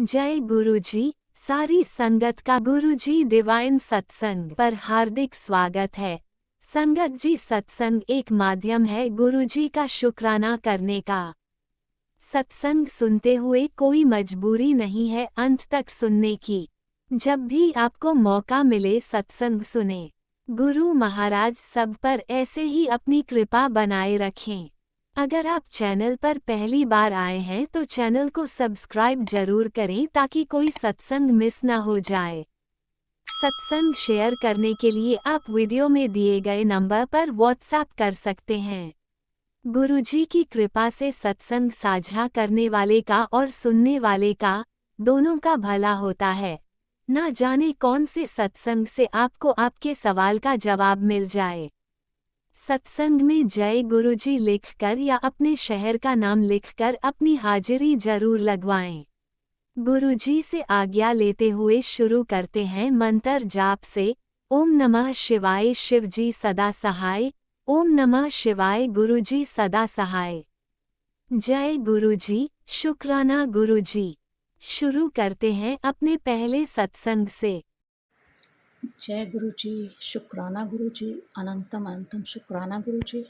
जय गुरुजी। सारी संगत का गुरुजी डिवाइन सत्संग पर हार्दिक स्वागत है। संगत जी, सत्संग एक माध्यम है गुरुजी का शुक्राना करने का। सत्संग सुनते हुए कोई मजबूरी नहीं है अंत तक सुनने की। जब भी आपको मौका मिले सत्संग सुने। गुरु महाराज सब पर ऐसे ही अपनी कृपा बनाए रखें। अगर आप चैनल पर पहली बार आए हैं तो चैनल को सब्सक्राइब जरूर करें ताकि कोई सत्संग मिस ना हो जाए। सत्संग शेयर करने के लिए आप वीडियो में दिए गए नंबर पर व्हाट्सएप कर सकते हैं। गुरुजी की कृपा से सत्संग साझा करने वाले का और सुनने वाले का दोनों का भला होता है। ना जाने कौन से सत्संग से आपको आपके सवाल का जवाब मिल जाए। सत्संग में जय गुरुजी लिखकर या अपने शहर का नाम लिखकर अपनी हाजिरी जरूर लगवाएं। गुरुजी से आज्ञा लेते हुए शुरू करते हैं मंत्र जाप से। ओम नमः शिवाय शिवजी सदा सहाय। ओम नमः शिवाय गुरुजी सदा सहाय। जय गुरुजी, शुक्राना गुरुजी। शुरू करते हैं अपने पहले सत्संग से। जय गुरु जी, शुक्राना गुरु जी, अनंतम अनंतम शुक्राना गुरु जी।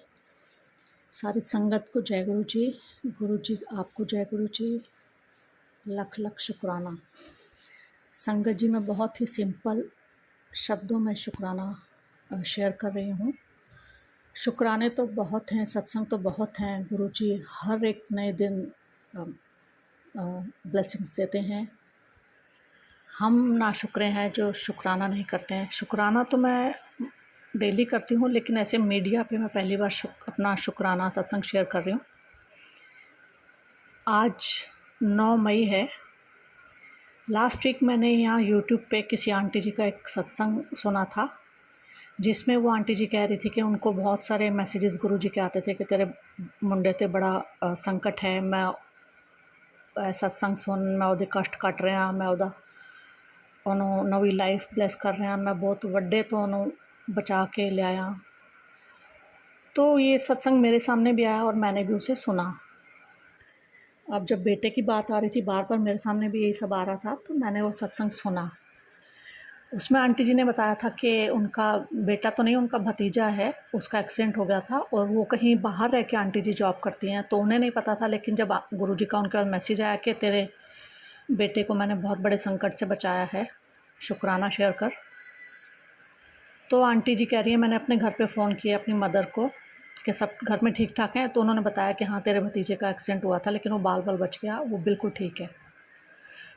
सारी संगत को जय गुरु जी। गुरु जी आपको जय गुरु जी, लख लख शुक्राना। संगत जी, मैं बहुत ही सिंपल शब्दों में शुक्राना शेयर कर रही हूँ। शुक्राने तो बहुत हैं, सत्संग तो बहुत हैं। गुरु जी हर एक नए दिन ब्लेसिंग्स देते हैं। हम नाशुक्रे हैं जो शुक्राना नहीं करते हैं। शुक्राना तो मैं डेली करती हूँ, लेकिन ऐसे मीडिया पे मैं पहली बार अपना शुक्राना सत्संग शेयर कर रही हूँ। आज 9 मई है। लास्ट वीक मैंने यहाँ यूट्यूब पे किसी आंटी जी का एक सत्संग सुना था, जिसमें वो आंटी जी कह रही थी कि उनको बहुत सारे मैसेजेस गुरु जी के आते थे कि तेरे मुंडे ते बड़ा संकट है, मैं सत्संग सुन, मैं ਉਹਦੇ कष्ट कट रहा, मैं ਉਹਦਾ ਉਹਨੂੰ नवी लाइफ ब्लैस कर रहा, मैं बहुत ਵੱਡੇ ਤੋਂ ਉਹਨੂੰ बचा के लिया। तो ये सत्संग मेरे सामने भी आया और मैंने भी उसे सुना। अब जब बेटे की बात आ रही थी, बार बार मेरे सामने भी यही सब आ रहा था, तो मैंने वो सत्संग सुना। उसमें आंटी जी ने बताया था कि उनका बेटा तो नहीं, उनका भतीजा है, उसका एक्सीडेंट हो गया था और वो कहीं बाहर रह के आंटी जी जॉब करती हैं, तो उन्हें नहीं पता था। लेकिन जब गुरु जी का उनके पास मैसेज आया कि तेरे बेटे को मैंने बहुत बड़े संकट से बचाया है, शुक्राना शेयर कर, तो आंटी जी कह रही है मैंने अपने घर पे फ़ोन किया अपनी मदर को कि सब घर में ठीक ठाक हैं, तो उन्होंने बताया कि हाँ तेरे भतीजे का एक्सीडेंट हुआ था, लेकिन वो बाल बाल बच गया, वो बिल्कुल ठीक है।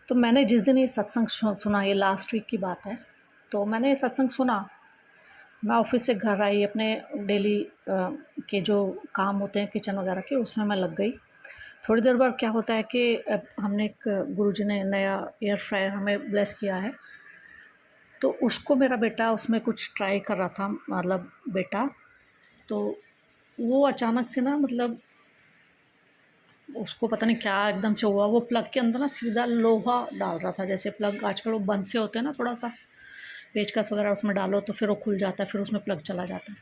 तो मैंने जिस दिन ये सत्संग सुना, ये लास्ट वीक की बात है, तो मैंने ये सत्संग सुना। मैं ऑफिस से घर आई, अपने डेली के जो काम होते हैं किचन वगैरह के, उसमें मैं लग गई। थोड़ी देर बाद क्या होता है कि हमने एक गुरुजी ने नया एयर फ्रायर हमें ब्लेस किया है, तो उसको मेरा बेटा उसमें कुछ ट्राई कर रहा था, मतलब बेटा, तो वो अचानक से ना, मतलब उसको पता नहीं क्या एकदम से हुआ, वो प्लग के अंदर ना सीधा लोहा डाल रहा था। जैसे प्लग आजकल वो बंद से होते हैं ना, थोड़ा सा पेचकस वगैरह उसमें डालो तो फिर वो खुल जाता है, फिर उसमें प्लग चला जाता है।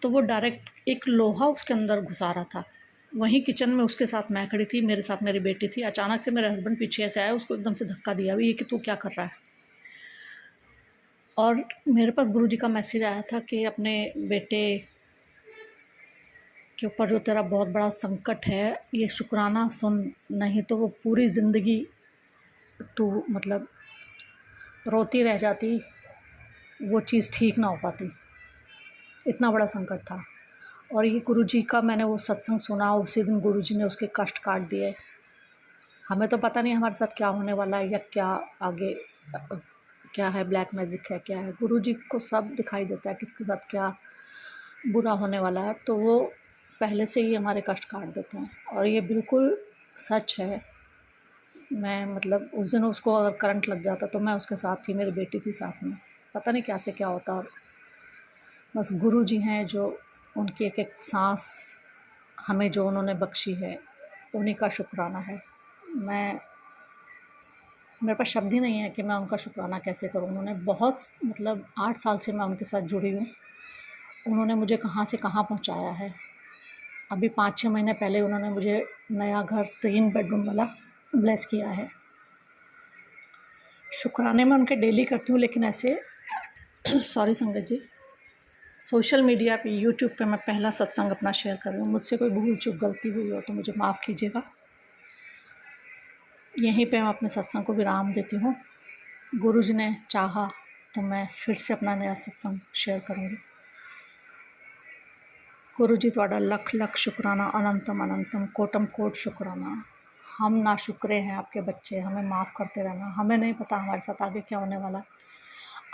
तो वो डायरेक्ट एक लोहा उसके अंदर घुसा रहा था। वहीं किचन में उसके साथ मैं खड़ी थी, मेरे साथ मेरी बेटी थी। अचानक से मेरे हस्बैंड पीछे से आए, उसको एकदम से धक्का दिया, ये कि तू क्या कर रहा है। और मेरे पास गुरुजी का मैसेज आया था कि अपने बेटे के ऊपर जो तेरा बहुत बड़ा संकट है, ये शुक्राना सुन, नहीं तो वो पूरी ज़िंदगी तू मतलब रोती रह जाती, वो चीज़ ठीक ना हो पाती, इतना बड़ा संकट था। और ये गुरुजी का मैंने वो सत्संग सुना, उसी दिन गुरुजी ने उसके कष्ट काट दिए। हमें तो पता नहीं हमारे साथ क्या होने वाला है या क्या आगे क्या है, ब्लैक मैजिक है, क्या है। गुरुजी को सब दिखाई देता है किसके साथ क्या बुरा होने वाला है, तो वो पहले से ही हमारे कष्ट काट देते हैं। और ये बिल्कुल सच है। मैं मतलब उस दिन उसको अगर करंट लग जाता तो मैं उसके साथ थी, मेरी बेटी थी साथ में, पता नहीं क्या से क्या होता। और बस गुरु जी हैं जो, उनकी एक एक सांस हमें जो उन्होंने बख्शी है, उन्हीं का शुक्राना है। मेरे पास शब्द ही नहीं है कि मैं उनका शुक्राना कैसे करूँ। उन्होंने बहुत मतलब 8 साल से मैं उनके साथ जुड़ी हूँ। उन्होंने मुझे कहाँ से कहाँ पहुँचाया है। अभी 5-6 महीने पहले उन्होंने मुझे नया घर 3 बेडरूम वाला ब्लेस किया है। शुक्राने मैं उनके डेली करती हूँ, लेकिन ऐसे सॉरी संगत जी, सोशल मीडिया पे यूट्यूब पे मैं पहला सत्संग अपना शेयर कर रही हूँ। मुझसे कोई भूल चूक गलती हुई हो तो मुझे माफ़ कीजिएगा। यहीं पे मैं अपने सत्संग को विराम देती हूँ। गुरु जी ने चाहा तो मैं फिर से अपना नया सत्संग शेयर करूँगी। गुरु जी तुहाडा लख लख शुक्राना, अनंतम अनंतम कोटम कोट शुक्राना। हम ना शुक्रे हैं आपके बच्चे, हमें माफ़ करते रहना। हमें नहीं पता हमारे साथ आगे क्या होने वाला है,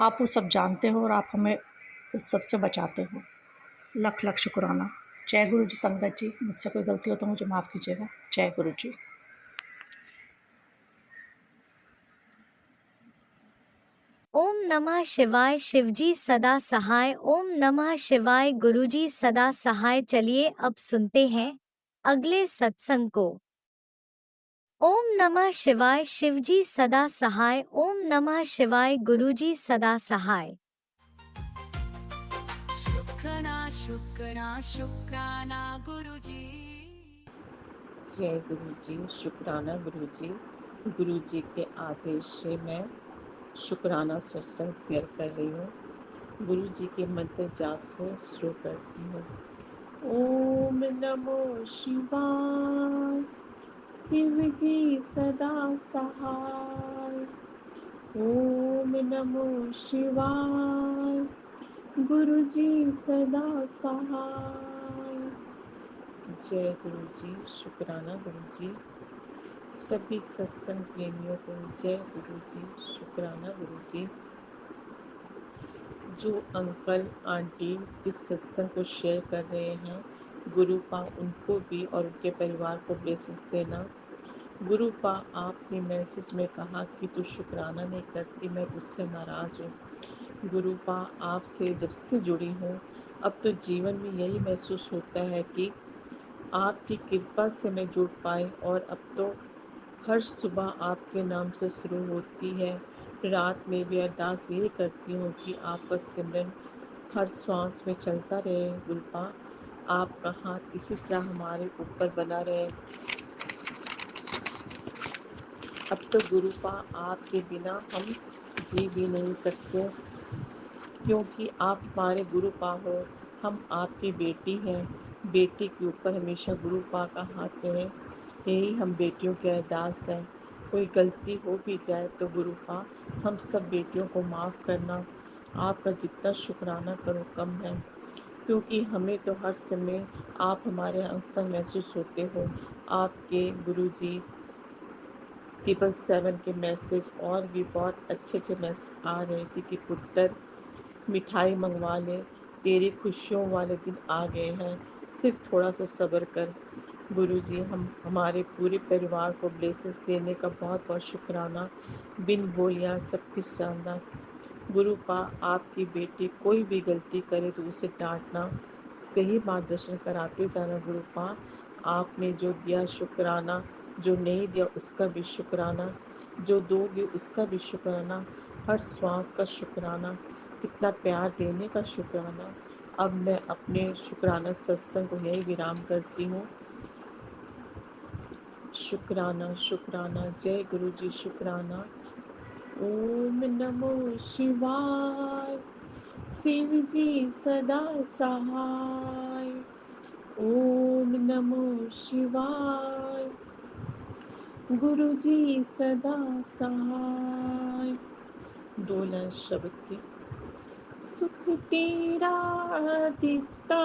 आप वो सब जानते हो और आप हमें उस सब से बचाते हो। लख लख शुक्राना। जय गुरु जी। संगत जी, मुझसे कोई गलती हो तो मुझे माफ़ कीजिएगा। जय गुरु जी। ओम नमः शिवाय। शिवजी सदा सहाय। ओम नमः शिवाय। गुरुजी सदा सहाय। चलिए अब सुनते हैं अगले सत्संग को। ओम नमः शिवाय। शिवजी सदा सहाय। ओम नमः शिवाय। गुरुजी सदा सहाय। शुक्राना शुक्राना गुरुजी। जय गुरु जी। शुक्राना गुरु जी। गुरु जी के आदेश से मैं शुक्राना सत्संग शेयर कर रही हूँ। गुरु जी के मंत्र जाप से शुरू करती हूँ। ओम नमो शिवाय। शिव जी सदा सहाय। ओम नमो शिवाय। गुरु जी सदा सहाय। जय गुरु जी। शुक्राना गुरु जी। सभी सत्संग प्रेमियों को जय गुरु जी। शुक्राना गुरु जी। जो अंकल आंटी इस सत्संग को शेयर कर रहे हैं, गुरु पा उनको भी और उनके परिवार को ब्लेसिंग्स देना। गुरु पा आपने मैसेज में कहा कि तू शुक्राना नहीं करती, मैं तुझसे नाराज हूँ। गुरु पा आपसे जब से जुड़ी हूँ, अब तो जीवन में यही महसूस होता है कि आपकी कृपा से मैं जुड़ पाई, और अब तो हर सुबह आपके नाम से शुरू होती है। रात में भी अरदास यही करती हूँ कि आपका सिमरन हर श्वास में चलता रहे। गुरुपा आपका हाथ इसी तरह हमारे ऊपर बना रहे। अब तो गुरुपा आपके बिना हम जी भी नहीं सकते, क्योंकि आप हमारे गुरुपा हो। हम आपकी बेटी हैं। बेटी के ऊपर हमेशा गुरुपा का हाथ रहे, यही हम बेटियों की अरदास है। कोई गलती हो भी जाए तो गुरुपा हम सब बेटियों को माफ़ करना। आपका जितना शुक्राना करो कम है, क्योंकि हमें तो हर समय आप हमारे अंग महसूस होते हो। आपके गुरुजी 777 के मैसेज और भी बहुत अच्छे अच्छे मैसेज आ रहे थे कि पुत्र मिठाई मंगवा ले, तेरी खुशियों वाले दिन आ गए हैं, सिर्फ थोड़ा सा सब्र कर। गुरुजी हम हमारे पूरे परिवार को ब्लेसिंग्स देने का बहुत बहुत शुक्राना। बिन बोलियाँ सब कुछ जानना। गुरुपा आपकी बेटी कोई भी गलती करे तो उसे डांटना, सही मार्गदर्शन कराते जाना। गुरुपा आपने जो दिया शुक्राना, जो नहीं दिया उसका भी शुक्राना, जो दोगे उसका भी शुक्राना, हर श्वास का शुक्राना, इतना प्यार देने का शुक्राना। अब मैं अपने शुक्राना सत्संग को यही विराम करती हूँ। शुक्राना शुक्राना। जय गुरु जी। शुक्राना। ओम नमो शिवाय। शिव जी सदा सहाय। ओम नमो शिवाय। गुरु जी सदा सहाय। डोला शब्द के सुख तेरा दिता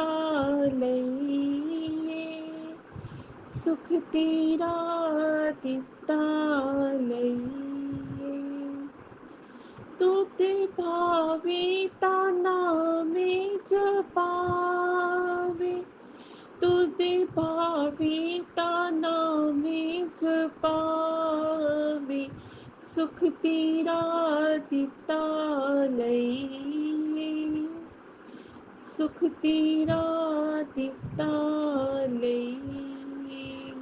लइए, सुख तेरा दिता लइए, तुत भावे ता नामे जपावे, तुत भावे ता नामे जपावे, सुख तेरा दिता लइए, सुख तेरा दिता लइए।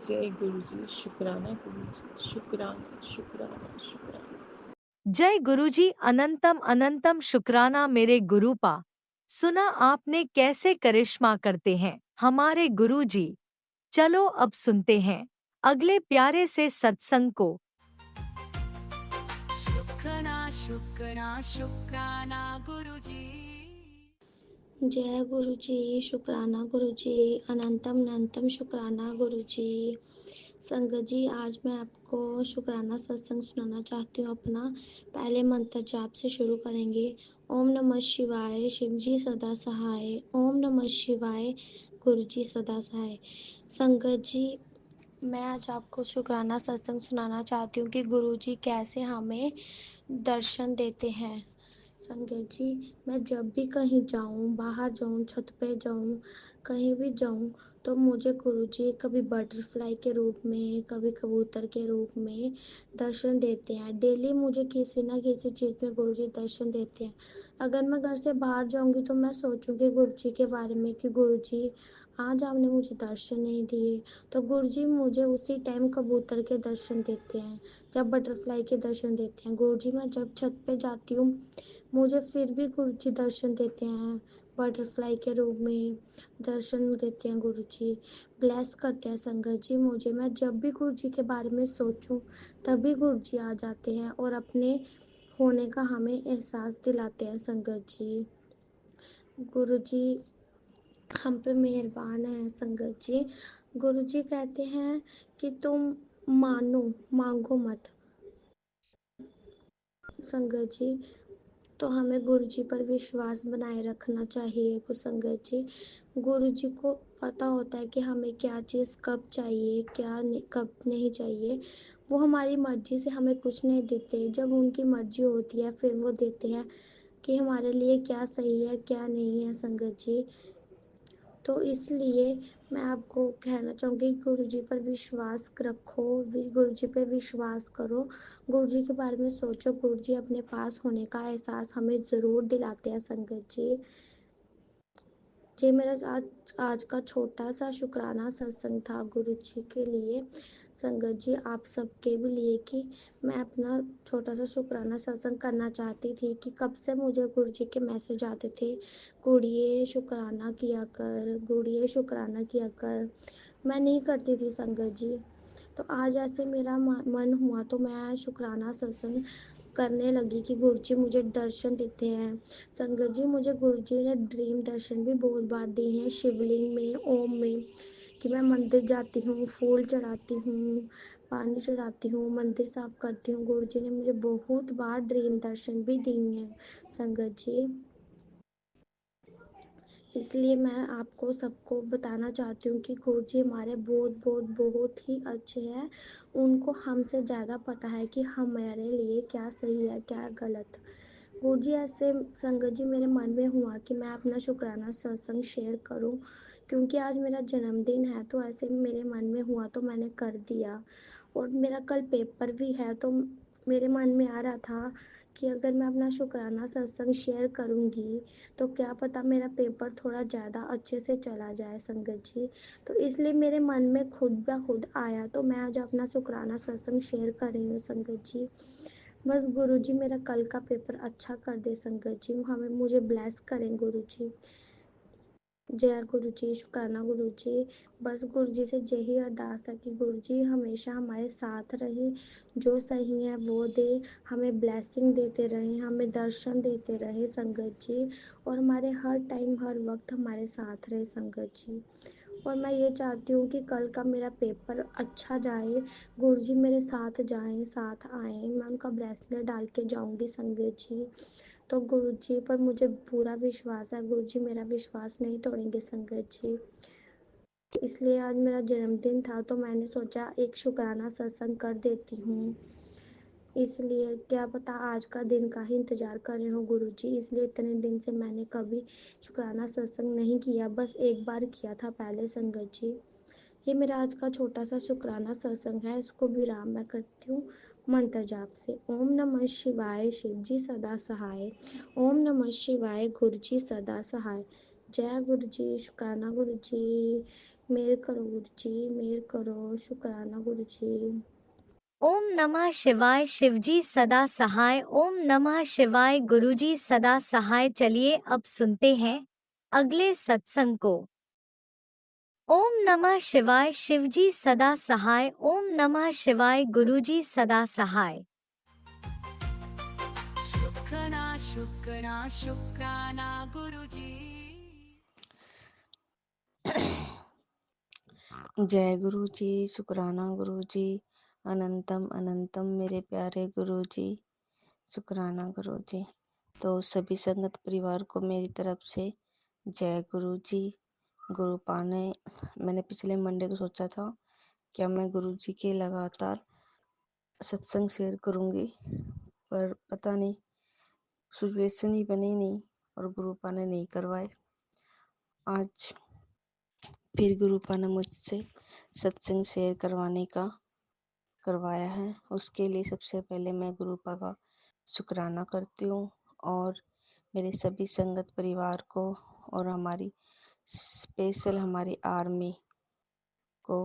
जय गुरु जी। शुक्राना गुरु जी। शुक्राना शुक्राना शुक्राना। जय गुरुजी। अनंतम अनंतम शुक्राना मेरे गुरुपा। सुना आपने कैसे करिश्मा करते हैं हमारे गुरुजी। चलो अब सुनते हैं अगले प्यारे से सत्संग को। शुक्राना गुरुजी। जय गुरु जी, शुक्राना गुरु जी, अनंतम अनंतम शुक्राना गुरु जी। संगत जी, आज मैं आपको शुक्राना सत्संग सुनाना चाहती हूँ। अपना पहले मंत्र जाप से शुरू करेंगे। ओम नमः शिवाय, शिव जी सदा सहाय। ओम नमः शिवाय, गुरु जी सदा सहाय। संगत जी, मैं आज आपको शुक्राना सत्संग सुनाना चाहती हूँ कि गुरु जी कैसे हमें दर्शन देते हैं। संगत जी, मैं जब भी कहीं जाऊं, बाहर जाऊं, छत पे जाऊं, कहीं भी जाऊं, तो मुझे गुरुजी कभी बटरफ्लाई के रूप में, कभी कबूतर के रूप में दर्शन देते हैं। डेली मुझे किसी ना किसी चीज़ में गुरुजी दर्शन देते हैं। अगर मैं घर से बाहर जाऊंगी तो मैं सोचूंगी गुरुजी के बारे में कि गुरुजी आज आपने मुझे दर्शन नहीं दिए, तो गुरुजी मुझे उसी टाइम कबूतर के दर्शन देते हैं, जब बटरफ्लाई के दर्शन देते हैं। गुरुजी मैं जब छत पे जाती हूँ, मुझे फिर भी गुरुजी दर्शन देते हैं, बटरफ्लाई के रूप में दर्शन देते हैं। गुरुजी ब्लेस करते हैं संगत जी मुझे। मैं जब भी गुरुजी के बारे में सोचूं, तभी गुरुजी आ जाते हैं और अपने होने का हमें एहसास दिलाते हैं। संगत जी, गुरुजी हम पे मेहरबान है। संगत जी, गुरुजी कहते हैं कि तुम मानो, मांगो मत। संगत जी, तो हमें गुरुजी पर विश्वास बनाए रखना चाहिए। कुछ संगत जी, गुरुजी को पता होता है कि हमें क्या चीज़ कब चाहिए, कब नहीं चाहिए। वो हमारी मर्जी से हमें कुछ नहीं देते। जब उनकी मर्जी होती है फिर वो देते हैं कि हमारे लिए क्या सही है, क्या नहीं है। संगत जी, तो इसलिए मैं आपको कहना चाहूँगी गुरुजी पर विश्वास रखो, गुरुजी पे विश्वास करो, गुरुजी के बारे में सोचो। गुरुजी अपने पास होने का एहसास हमें ज़रूर दिलाते हैं। संगत जी, ये मेरा आज का छोटा सा शुक्राना सत्संग था गुरुजी के लिए। संगत जी, आप सबके भी लिए कि मैं अपना छोटा सा शुक्राना सत्संग करना चाहती थी कि कब से मुझे गुरुजी के मैसेज आते थे, गुड़िए शुक्राना किया कर, गुड़िए शुक्राना किया कर। मैं नहीं करती थी संगत जी, तो आज ऐसे मेरा मन हुआ तो मैं शुक्राना सत्संग करने लगी कि गुरुजी मुझे दर्शन देते हैं। संगत जी, मुझे गुरुजी ने ड्रीम दर्शन भी बहुत बार दिए हैं, शिवलिंग में, ओम में, कि मैं मंदिर जाती हूँ, फूल चढ़ाती हूँ, पानी चढ़ाती हूँ, मंदिर साफ करती हूँ। गुरुजी ने मुझे बहुत बार ड्रीम दर्शन भी दिए हैं। संगत जी, इसलिए मैं आपको सबको बताना चाहती हूँ कि गुरुजी हमारे बहुत बहुत बहुत ही अच्छे हैं। उनको हमसे ज़्यादा पता है कि हमारे लिए क्या सही है, क्या गलत। गुरुजी ऐसे संगत जी मेरे मन में हुआ कि मैं अपना शुक्राना सत्संग शेयर करूं, क्योंकि आज मेरा जन्मदिन है, तो ऐसे मेरे मन में हुआ तो मैंने कर दिया। और मेरा कल पेपर भी है, तो मेरे मन में आ रहा था कि अगर मैं अपना शुक्राना सत्संग शेयर करूंगी तो क्या पता मेरा पेपर थोड़ा ज़्यादा अच्छे से चला जाए। संगत जी, तो इसलिए मेरे मन में खुद ब खुद आया, तो मैं आज अपना शुक्राना सत्संग शेयर कर रही हूँ। संगत जी, बस गुरुजी मेरा कल का पेपर अच्छा कर दे। संगत जी, हमें मुझे ब्लेस करें गुरुजी। जय गुरु जी, शुक्राना गुरु जी। बस गुरु जी से यही अरदास है कि गुरु जी हमेशा हमारे साथ रहे, जो सही है वो दे, हमें ब्लेसिंग देते रहे, हमें दर्शन देते रहे। संगत जी, और हमारे हर टाइम हर वक्त हमारे साथ रहे। संगत जी, और मैं ये चाहती हूँ कि कल का मेरा पेपर अच्छा जाए, गुरुजी मेरे साथ जाएं, साथ आएं, मैं उनका ब्रेसलेट डाल के जाऊँगी। संगत जी, तो गुरुजी पर मुझे पूरा विश्वास है, गुरुजी मेरा विश्वास नहीं तोड़ेंगे। संगत जी, इसलिए आज मेरा जन्मदिन था तो मैंने सोचा एक शुक्राना सत्संग कर देती हूँ। इसलिए क्या पता आज का दिन का ही इंतज़ार कर रहे हो गुरुजी, इसलिए इतने दिन से मैंने कभी शुक्राना सत्संग नहीं किया, बस एक बार किया था पहले। संगत जी, ये मेरा आज का छोटा सा शुक्राना सत्संग है, इसको विराम मैं करती हूँ मंत्र जाप से। ओम नमः शिवाय, शिव जी सदा सहाय। ओम नमः शिवाय, गुरु जी सदा सहाय। जय गुरु जी, शुक्राना गुरु जी, मेहर करो गुरु जी, मेहर करो, शुक्राना गुरु जी। ओम नमः शिवाय, शिवजी सदा सहाय। ओम नमः शिवाय, गुरुजी सदा सहाय। चलिए अब सुनते हैं अगले सत्संग को। ओम नमः शिवाय, शिवजी सदा सहाय। ओम नमः शिवाय, गुरुजी सदा सहाय। शुक्राना गुरुजी। जय गुरु जी, शुक्राना गुरु जी, अनंतम अनंतम मेरे प्यारे गुरु जी, शुक्राना गुरु जी। तो सभी संगत परिवार को मेरी तरफ से जय गुरु जी। गुरु पाने मैंने पिछले मंडे को सोचा था क्या मैं गुरु जी के लगातार सत्संग शेयर करूंगी, पर पता नहीं सिचुएशन ही बनी नहीं और गुरु पा ने नहीं करवाए। आज फिर गुरु पा ने मुझसे सत्संग शेयर करवाया है। उसके लिए सबसे पहले मैं गुरु पा का शुक्राना करती हूँ और मेरे सभी संगत परिवार को और हमारी स्पेशल हमारी आर्मी को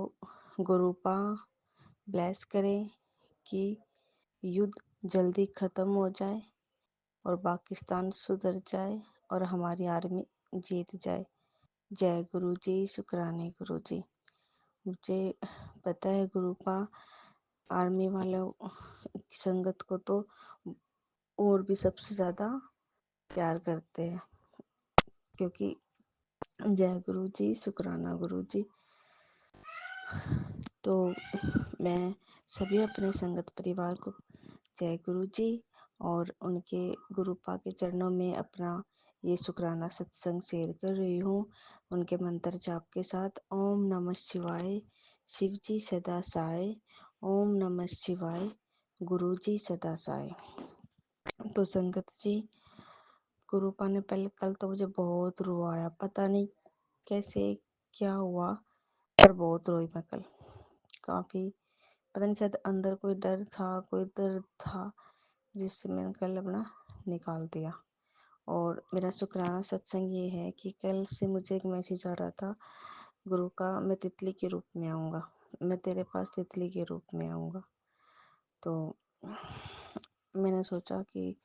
गुरु पा ब्लेस करें कि युद्ध जल्दी खत्म हो जाए और पाकिस्तान सुधर जाए और हमारी आर्मी जीत जाए। जय गुरु जी, शुक्राने गुरु जी। मुझे पता है गुरु पा आर्मी वालों की संगत को तो और भी सबसे ज़्यादा प्यार करते हैं, क्योंकि जय गुरु जी, शुक्राना गुरु जी। तो मैं सभी अपने संगत परिवार को जय गुरु जी और उनके गुरुपा के चरणों में अपना ये शुक्राना सत्संग शेयर कर रही हूँ उनके मंत्र जाप के साथ। ओम नमः शिवाय, शिव जी सदा साय, ओम नमः शिवाय, गुरु जी सदा साय। तो संगत जी, गुरुपा ने पहले कल तो मुझे बहुत रुआया, पता नहीं कैसे क्या हुआ, पर बहुत रोई मैं कल। काफ़ी पता नहीं, शायद अंदर कोई डर था, कोई दर्द था, जिससे मैंने कल अपना निकाल दिया। और मेरा शुक्राना सत्संग ये है कि कल से मुझे एक मैसेज आ रहा था गुरु का, मैं तितली के रूप में आऊँगा, मैं तेरे पास तितली के रूप में आऊँगा। तो मैंने सोचा कि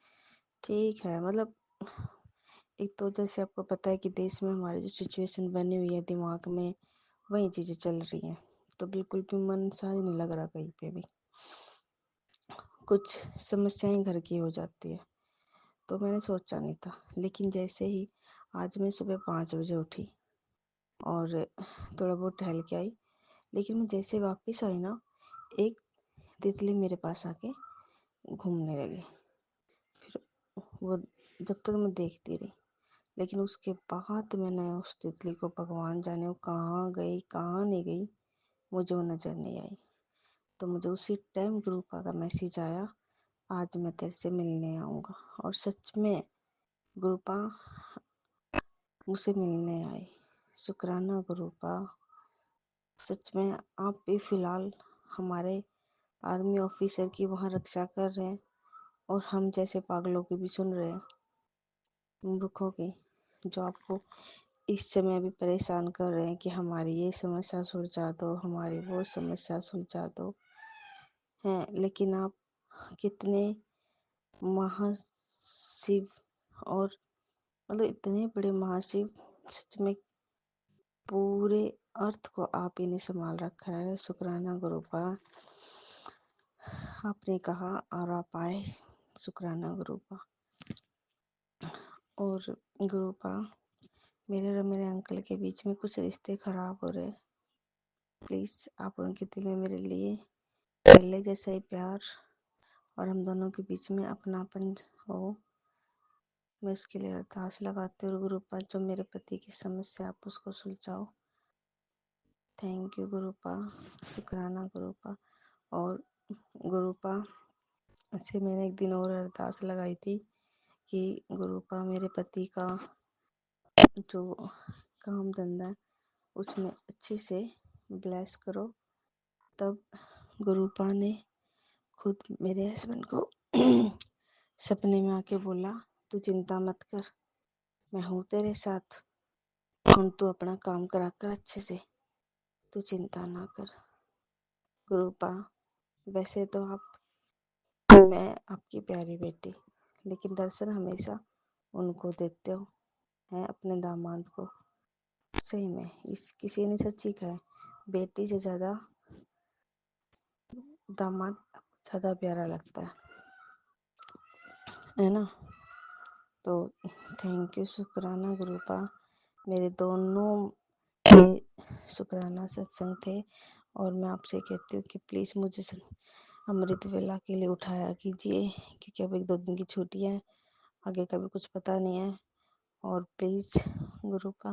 ठीक है, मतलब एक तो जैसे आपको पता है कि देश में हमारी जो सिचुएशन बनी हुई है, दिमाग में वही चीज़ें चल रही हैं, तो बिल्कुल भी मन सा ही नहीं लग रहा कहीं पे भी, कुछ समस्याएं घर की हो जाती है। तो मैंने सोचा नहीं था, लेकिन जैसे ही आज मैं सुबह 5 बजे उठी और थोड़ा बहुत टहल के आई, लेकिन मैं जैसे वापस आई ना, एक तितली मेरे पास आके घूमने लगी। फिर वो जब तक मैं देखती रही, लेकिन उसके बाद मैंने उस तितली को, भगवान जाने वो कहाँ गई कहाँ नहीं गई, मुझे वो नज़र नहीं आई। तो मुझे उसी टाइम गुरुपा का मैसेज आया, आज मैं तेरे से मिलने आऊँगा। और सच में गुरुपा मुझसे मिलने आए। शुक्राना गुरुपा, सच में आप भी फिलहाल हमारे आर्मी ऑफिसर की वहाँ रक्षा कर रहे हैं और हम जैसे पागलों की भी सुन रहे हैं, मूर्खों की, जो आपको इस समय भी परेशान कर रहे हैं कि हमारी ये समस्या सुलझा दो, हमारी वो समस्या सुलझा दो हैं। लेकिन आप कितने महाशिव और मतलब इतने बड़े महाशिव, सच में पूरे अर्थ को आप ही ने संभाल रखा है। शुक्राना गुरुपा, आपने कहा और आप आए। शुक्राना गुरुपा। और गुरुपा, मेरे और मेरे अंकल के बीच में कुछ रिश्ते खराब हो रहे हैं, प्लीज़ आप उनके दिल में मेरे लिए पहले जैसा ही प्यार और हम दोनों के बीच में अपनापन हो, मैं उसके लिए अरदास लगाती हूँ। गुरुपा, जो मेरे पति की समस्या आप उसको सुलझाओ। थैंक यू गुरुपा, शुक्राना गुरुपा। और गुरुपा से मैंने एक दिन और अरदास लगाई थी कि गुरुपा मेरे पति का जो काम धंधा है उसमें अच्छे से ब्लेस करो। तब गुरुपा ने खुद मेरे हस्बैंड को सपने में आके बोला, तू चिंता मत कर, मैं हूँ तेरे साथ, तू अपना काम करा कर अच्छे से, तू चिंता ना कर। गुरुपा, वैसे तो मैं आपकी प्यारी बेटी, लेकिन दर्शन हमेशा उनको देते हो हैं, अपने दामाद को। सही में इस किसी ने सच्ची कहा है, बेटी से ज़्यादा दामाद ज़्यादा प्यारा लगता है ना। तो थैंक यू शुक्राना गुरुपा। मेरे दोनों में शुक्राना सत्संग थे और मैं आपसे कहती हूँ कि प्लीज़ मुझे अमृत वेला के लिए उठाया कीजिए, क्योंकि अब 1-2 दिन की छुट्टी है, आगे का भी कुछ पता नहीं है। और प्लीज़ गुरुपा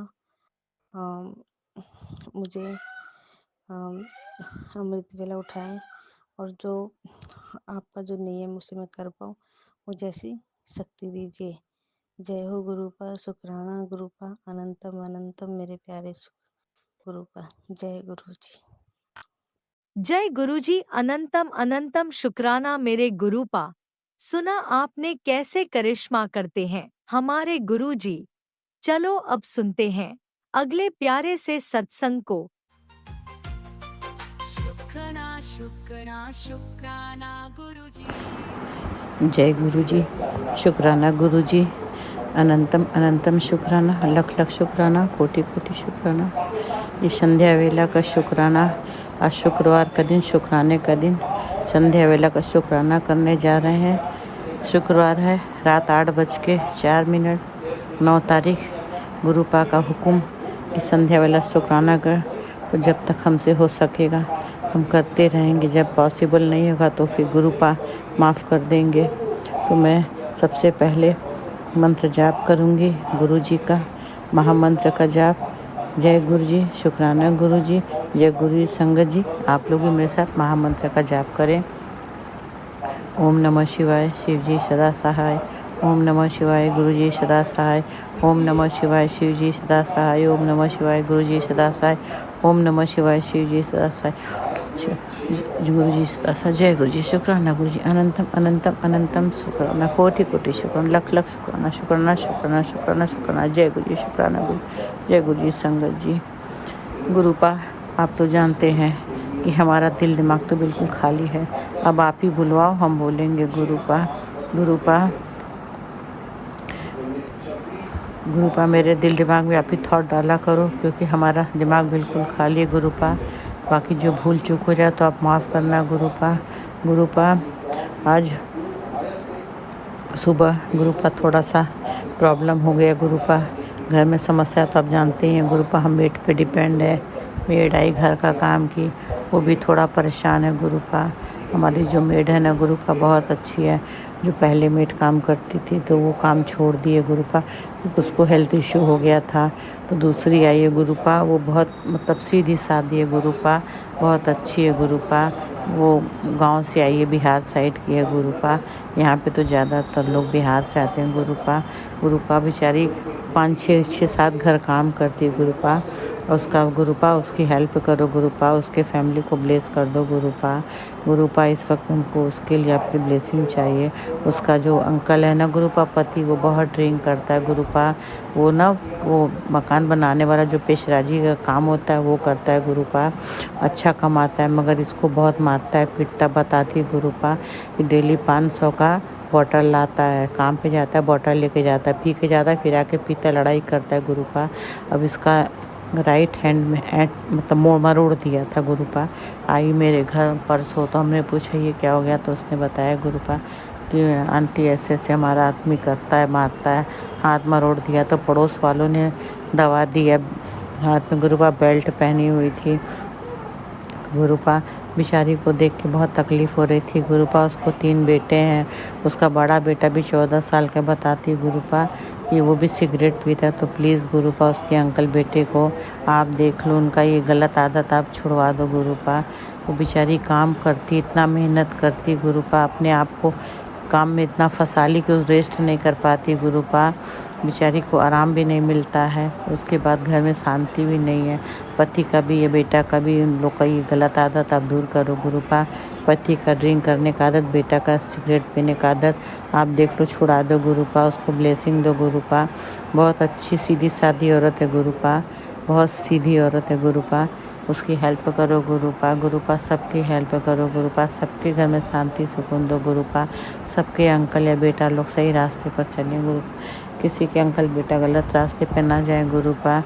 मुझे अमृत वेला उठाएं और जो आपका जो नियम उसे मैं कर पाऊँ, मुझे ऐसी शक्ति दीजिए। जय हो गुरुपा, शुक्राना गुरुपा, अनंतम अनंतम मेरे प्यारे गुरुपा। जय गुरु जी। जय गुरुजी, अनंतम अनंतम शुक्राना मेरे गुरुपा। सुना आपने कैसे करिश्मा करते हैं हमारे गुरुजी। चलो अब सुनते हैं अगले प्यारे से सत्संग को। शुक्राना शुक्राना शुक्राना गुरुजी। जय गुरु जी, शुक्राना गुरु जी, अनंतम अनंतम शुक्राना, लख लख शुक्राना, कोटि कोटि शुक्राना। ये संध्या वेला का शुक्राना, आज शुक्रवार का दिन, शुक्राने का दिन, संध्या वेला का शुक्राना करने जा रहे हैं। शुक्रवार है, रात 8:04, 9 तारीख। गुरुपा का हुक्म कि संध्या वेला शुक्राना कर, तो जब तक हमसे हो सकेगा हम करते रहेंगे। जब पॉसिबल नहीं होगा तो फिर गुरुपा माफ़ कर देंगे। तो मैं सबसे पहले मंत्र जाप करूंगी, गुरु जी का महामंत्र का जाप। जय गुरु जी, शुक्राना गुरु जी, जय गुरु जी। संगत जी, आप लोग भी मेरे साथ महामंत्र का जाप करें। ओम नमः शिवाय, शिव जी सदा सहाय। ओम नमः शिवाय, गुरु जी सदा सहाय। ओम नमः शिवाय, शिव जी सदा सहाय। ओम नमः शिवाय, गुरु जी सदा सहाय। ओम नमः शिवाय, शिव जी सदा सहाय। गुरु जी सदा सहाय। जय गुरु जी, शुक्राना गुरु जी, अनंतम अनंतम अनंतम शुक्राना, कोटि कोटि शुक्राना, लख लख शुक्राना, शुक्राना शुक्राना शुक्राना शुक्राना। जय गुरु जी, शुक्राना गुरु, जय गुरु जी। संगत जी, गुरुपा आप तो जानते हैं कि हमारा दिल दिमाग तो बिल्कुल खाली है। अब आप ही बुलवाओ, हम बोलेंगे गुरुपा। गुरुपा गुरुपा मेरे दिल दिमाग में आप ही थॉट डाला करो, क्योंकि हमारा दिमाग बिल्कुल खाली है गुरुपा। बाकी जो भूल चूक हो जाए तो आप माफ़ करना गुरुपा। गुरुपा आज सुबह गुरुपा थोड़ा सा प्रॉब्लम हो गया गुरुपा, घर में समस्या तो आप जानते हैं गुरुपा। हम मेड पे डिपेंड है, मेड आई घर का काम की, वो भी थोड़ा परेशान है गुरुपा। हमारी जो मेड है ना गुरुपा बहुत अच्छी है। जो पहले मेड काम करती थी तो वो काम छोड़ दिए गुरुपा, क्योंकि उसको हेल्थ इश्यू हो गया था। तो दूसरी आई है गुरुपा, वो बहुत मतलब सीधी सादी है गुरुपा, बहुत अच्छी है गुरुपा। वो गांव से आई है, बिहार साइड की है गुरुपा। यहाँ पे तो ज़्यादातर लोग बिहार से आते हैं गुरुपा। गुरुपा बेचारी 5-6-7 घर काम करती है गुरुपा। उसका गुरुपा उसकी हेल्प करो गुरुपा, उसके फैमिली को ब्लेस कर दो गुरुपा। गुरुपा इस वक्त हमको उसके लिए आपकी ब्लेसिंग चाहिए। उसका जो अंकल है ना गुरुपा पति, वो बहुत ड्रिंक करता है गुरुपा। वो मकान बनाने वाला जो पेशराजी का काम होता है वो करता है गुरुपा। अच्छा कमाता है, मगर इसको बहुत मारता है पीटता। बताती है गुरुपा कि डेली 500 का बॉटल लाता है, काम पे जाता है बॉटल लेके जाता है, पी के जाता है, फिर आके पीता लड़ाई करता है गुरुपा। अब इसका राइट हैंड में मतलब मरोड़ दिया था गुरुपा। आई मेरे घर परसों, तो हमने पूछा ये क्या हो गया, तो उसने बताया गुरुपा कि आंटी ऐसे ऐसे हमारा आदमी करता है, मारता है, हाथ मरोड़ दिया। तो पड़ोस वालों ने दवा दी है। हाथ में गुरुपा बेल्ट पहनी हुई थी। गुरुपा बेचारी को देख के बहुत तकलीफ़ हो रही थी गुरुपा। उसको 3 बेटे हैं, उसका बड़ा बेटा भी 14 साल का। बताती गुरुपा कि वो भी सिगरेट पीता है। तो प्लीज़ गुरुपा उसके अंकल बेटे को आप देख लो, उनका ये गलत आदत आप छुड़वा दो गुरुपा। वो बेचारी काम करती, इतना मेहनत करती गुरुपा, अपने आप को काम में इतना फंसा ली कि वो रेस्ट नहीं कर पाती गुरुपा। बेचारी को आराम भी नहीं मिलता है, उसके बाद घर में शांति भी नहीं है। पति का भी, ये बेटा का भी, उन लोग का ये गलत आदत आप दूर करो गुरुपा। पति का ड्रिंक करने का आदत, बेटा का सिगरेट पीने का आदत आप देख लो, छुड़ा दो गुरुपा। उसको ब्लेसिंग दो गुरुपा। बहुत अच्छी सीधी सादी औरत है गुरुपा, बहुत सीधी औरत है गुरुपा। उसकी हेल्प करो गुरुपा। गुरुपा सबकी हेल्प करो गुरुपा। सबके घर में शांति सुकून दो गुरुपा। सबके अंकल या बेटा लोग सही रास्ते पर चलें गुरुपा। किसी के अंकल बेटा गलत रास्ते पर ना जाए गुरुपा।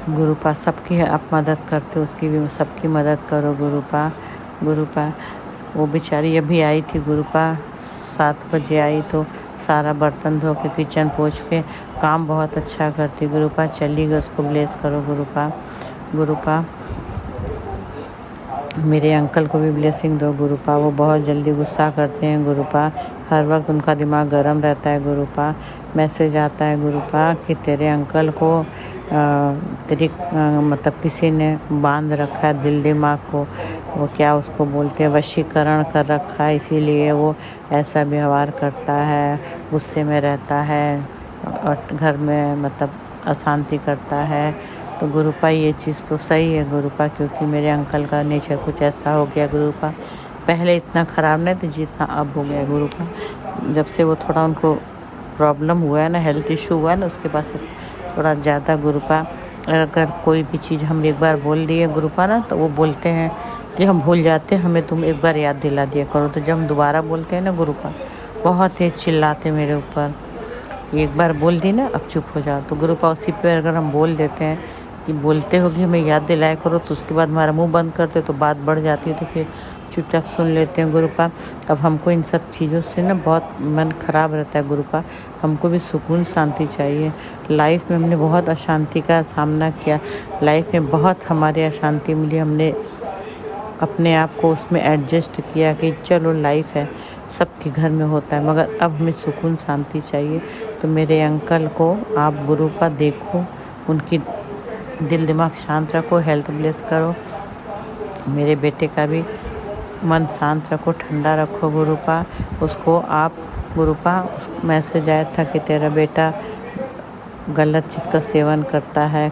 गुरुपा सबकी आप मदद करते हो, उसकी भी सबकी मदद करो गुरुपा। गुरुपा वो बेचारी अभी आई थी गुरुपा, 7 बजे आई, तो सारा बर्तन धो के किचन पोंछ के काम बहुत अच्छा करती। गुरुपा चली गई, उसको ब्लेस करो गुरुपा। गुरुपा मेरे अंकल को भी ब्लेसिंग दो गुरुपा। वो बहुत जल्दी गुस्सा करते हैं गुरुपा, हर वक्त उनका दिमाग गर्म रहता है गुरुपा। मैसेज आता है गुरुपा कि तेरे अंकल को मतलब किसी ने बांध रखा है दिल दिमाग को, वो क्या उसको बोलते हैं, वशीकरण कर रखा है, इसीलिए वो ऐसा व्यवहार करता है, गुस्से में रहता है और घर में मतलब अशांति करता है। तो गुरुपा ये चीज़ तो सही है गुरुपा, क्योंकि मेरे अंकल का नेचर कुछ ऐसा हो गया गुरुपा। पहले इतना ख़राब नहीं था जितना अब हो गया गुरुपा। जब से वो थोड़ा उनको प्रॉब्लम हुआ है ना, हेल्थ इशू हुआ है ना, उसके पास थोड़ा ज़्यादा गुरुपा। अगर कोई भी चीज़ हम एक बार बोल दिए गुरुपा ना, तो वो बोलते हैं कि हम भूल जाते हैं, हमें तुम एक बार याद दिला दिया करो। तो जब हम दोबारा बोलते हैं ना गुरुपा, बहुत तेज चिल्लाते मेरे ऊपर, एक बार बोल दी ना अब चुप हो जाओ। तो गुरुपा उसी पे अगर हम बोल देते हैं कि बोलते हो कि हमें याद दिलाया करो, तो उसके बाद हमारा मुंह बंद करते तो बात बढ़ जाती है, तो फिर चुपचाप सुन लेते हैं गुरुपा। अब हमको इन सब चीज़ों से ना बहुत मन ख़राब रहता है गुरुपा। हमको भी सुकून शांति चाहिए। लाइफ में हमने बहुत अशांति का सामना किया, लाइफ में बहुत हमारे अशांति मिली, हमने अपने आप को उसमें एडजस्ट किया कि चलो लाइफ है, सबके घर में होता है, मगर अब हमें सुकून शांति चाहिए। तो मेरे अंकल को आप गुरुपा देखो, उनकी दिल दिमाग शांत रखो, हेल्थ ब्लेस करो। मेरे बेटे का भी मन शांत रखो, ठंडा रखो गुरुपा। उसको आप गुरुपा, उस मैसेज आया था कि तेरा बेटा गलत चीज़ का सेवन करता है।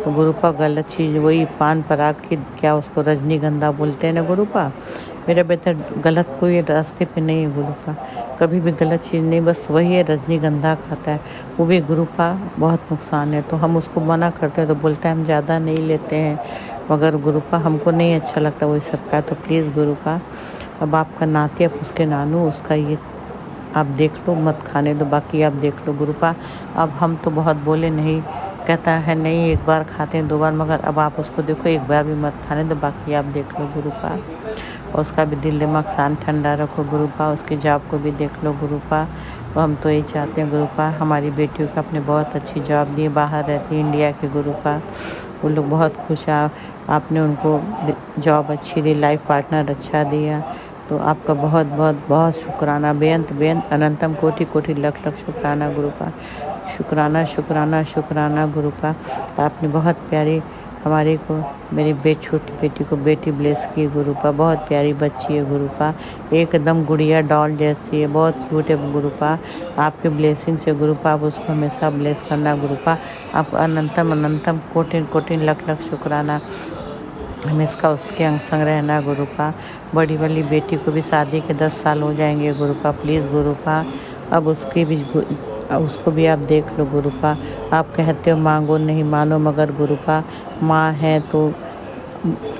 तो गुरुपा गलत चीज़ वही पान पराग की, क्या उसको रजनीगंधा बोलते हैं ना गुरुपा। मेरा बेटा गलत कोई रास्ते पे नहीं है गुरुपा, कभी भी गलत चीज़ नहीं, बस वही है रजनीगंधा खाता है, वो भी गुरुपा बहुत नुकसान है। तो हम उसको मना करते हैं तो बोलता है हम ज़्यादा नहीं लेते हैं, मगर गुरुपा हमको नहीं अच्छा लगता वही सब का। तो प्लीज़ गुरुपा, अब आपका नाती, अब उसके नानू, उसका ये आप देख लो, मत खाने दो, बाकी आप देख लो गुरुपा। अब हम तो बहुत बोले नहीं, कहता है नहीं एक बार खाते हैं 2 बार, मगर अब आप उसको देखो, एक बार भी मत खाने दो, बाकी आप देख लो गुरुपा। और उसका भी दिल दिमाग शांत ठंडा रखो गुरुपा। उसकी जॉब को भी देख लो गुरुपा। तो हम तो यही चाहते हैं गुरुपा, हमारी बेटियों को अपने बहुत अच्छी जॉब दी, बाहर रहती इंडिया के गुरुपा, वो लोग बहुत खुश हैं। आपने उनको जॉब अच्छी दी, लाइफ पार्टनर अच्छा दिया, तो आपका बहुत बहुत बहुत शुक्राना, बेअंत बेअंत अनंतम कोटि कोटि लख लख शुक्राना गुरुपा। शुक्राना शुक्राना शुक्राना गुरुपा। आपने बहुत प्यारी हमारे को, मेरी छोटी बेटी को बेटी ब्लेस की गुरुपा, बहुत प्यारी बच्ची है गुरुपा, एकदम गुड़िया डॉल जैसी है, बहुत क्यूट है गुरुपा। आपके ब्लेसिंग से गुरुपा आप उसको हमेशा ब्लेस करना गुरुपा। आपको अनंतम अनंतम कोटिन कोटिन लख लख शुक्राना, हमेशा उसके अंग संग रहना गुरुपा। बड़ी वाली बेटी को भी शादी के 10 साल हो जाएंगे गुरुपा, प्लीज़ गुरुपा। अब उसको भी आप देख लो गुरुपा। आप कहते हो मांगो नहीं मानो, मगर गुरुपा माँ है तो